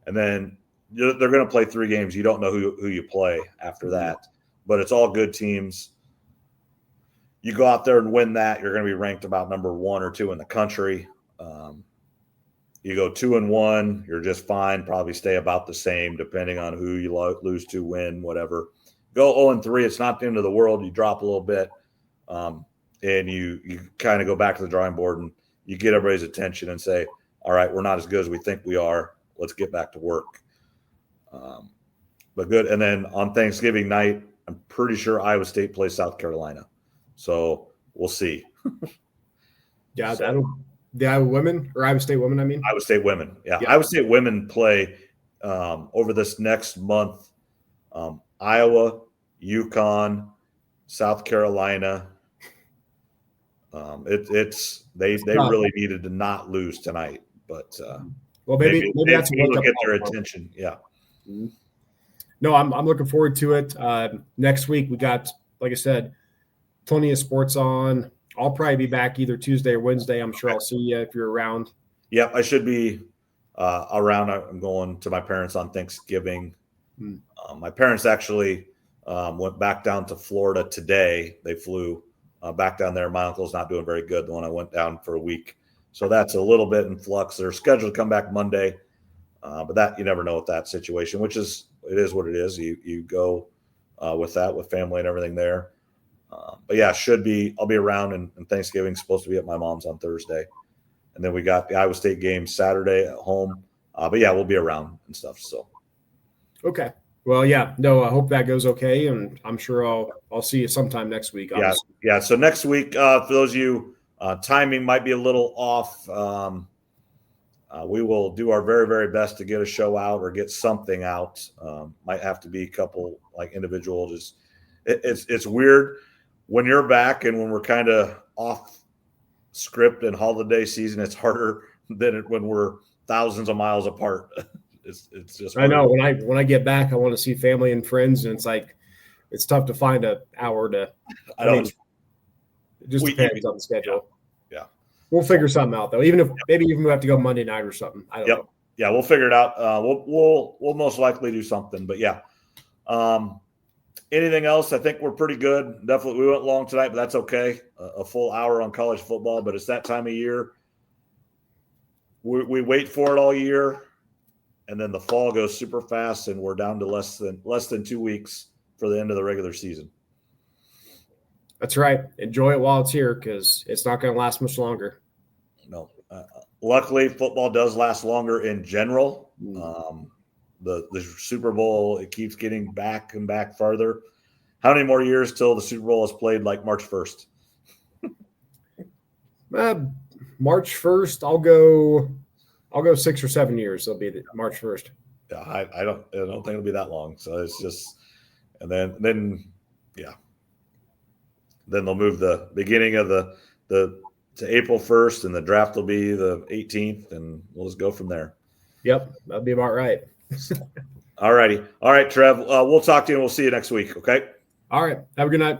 And then they're going to play 3 games. You don't know who you play after that. But it's all good teams. You go out there and win that, you're going to be ranked about number 1 or 2 in the country. You go 2-1, you're just fine. Probably stay about the same, depending on who you lose to, win, whatever. Go 0-3, it's not the end of the world. You drop a little bit, and you kind of go back to the drawing board and you get everybody's attention and say, all right, we're not as good as we think we are. Let's get back to work. But good. And then on Thanksgiving night, I'm pretty sure Iowa State plays South Carolina. So we'll see. Yeah, the Iowa women or Iowa State women, I mean? Iowa State women. Yeah. Iowa State women play over this next month. Iowa, UConn, South Carolina. They really needed to not lose tonight, but maybe that's what get their attention. Yeah. No, I'm looking forward to it. Next week we got, like I said, plenty of sports on. I'll probably be back either Tuesday or Wednesday. I'm sure I'll see you if you're around. Yeah, I should be around. I'm going to my parents on Thanksgiving. My parents actually went back down to Florida today. They flew back down there. My uncle's not doing very good, the one I went down for a week. So that's a little bit in flux. They're scheduled to come back Monday, but that you never know with that situation, it is what it is. You go with that, with family and everything there. But yeah, I'll be around, and Thanksgiving's supposed to be at my mom's on Thursday. And then we got the Iowa State game Saturday at home. But yeah, we'll be around and stuff. So. Okay. Well, yeah, no, I hope that goes okay. And I'm sure I'll see you sometime next week. Obviously. Yeah. So next week, for those of you, timing might be a little off. We will do our very, very best to get a show out or get something out. Might have to be a couple like individual. It's weird when you're back and when we're kind of off script and holiday season. It's harder than when we're thousands of miles apart. It's just weird. I know when I get back, I want to see family and friends, and it's tough to find an hour to. It just depends on the schedule. Yeah. We'll figure something out though. Even if maybe we have to go Monday night or something. I don't know. yeah, we'll figure it out. We'll most likely do something, but yeah. Anything else? I think we're pretty good. Definitely, we went long tonight, but that's okay. A full hour on college football, but it's that time of year. We wait for it all year, and then the fall goes super fast, and we're down to less than 2 weeks for the end of the regular season. That's right. Enjoy it while it's here, because it's not going to last much longer. No. Luckily, football does last longer in general. The Super Bowl, it keeps getting back and back farther. How many more years till the Super Bowl is played, like March 1st? March 1st, I'll go 6 or 7 years. It'll be March 1st. Yeah, I don't think it'll be that long. So it's just, and then yeah. Then they'll move the beginning of the to April 1st, and the draft will be the 18th, and we'll just go from there. Yep, that'll be about right. All righty. All right, Trev. We'll talk to you, and we'll see you next week, okay? All right. Have a good night.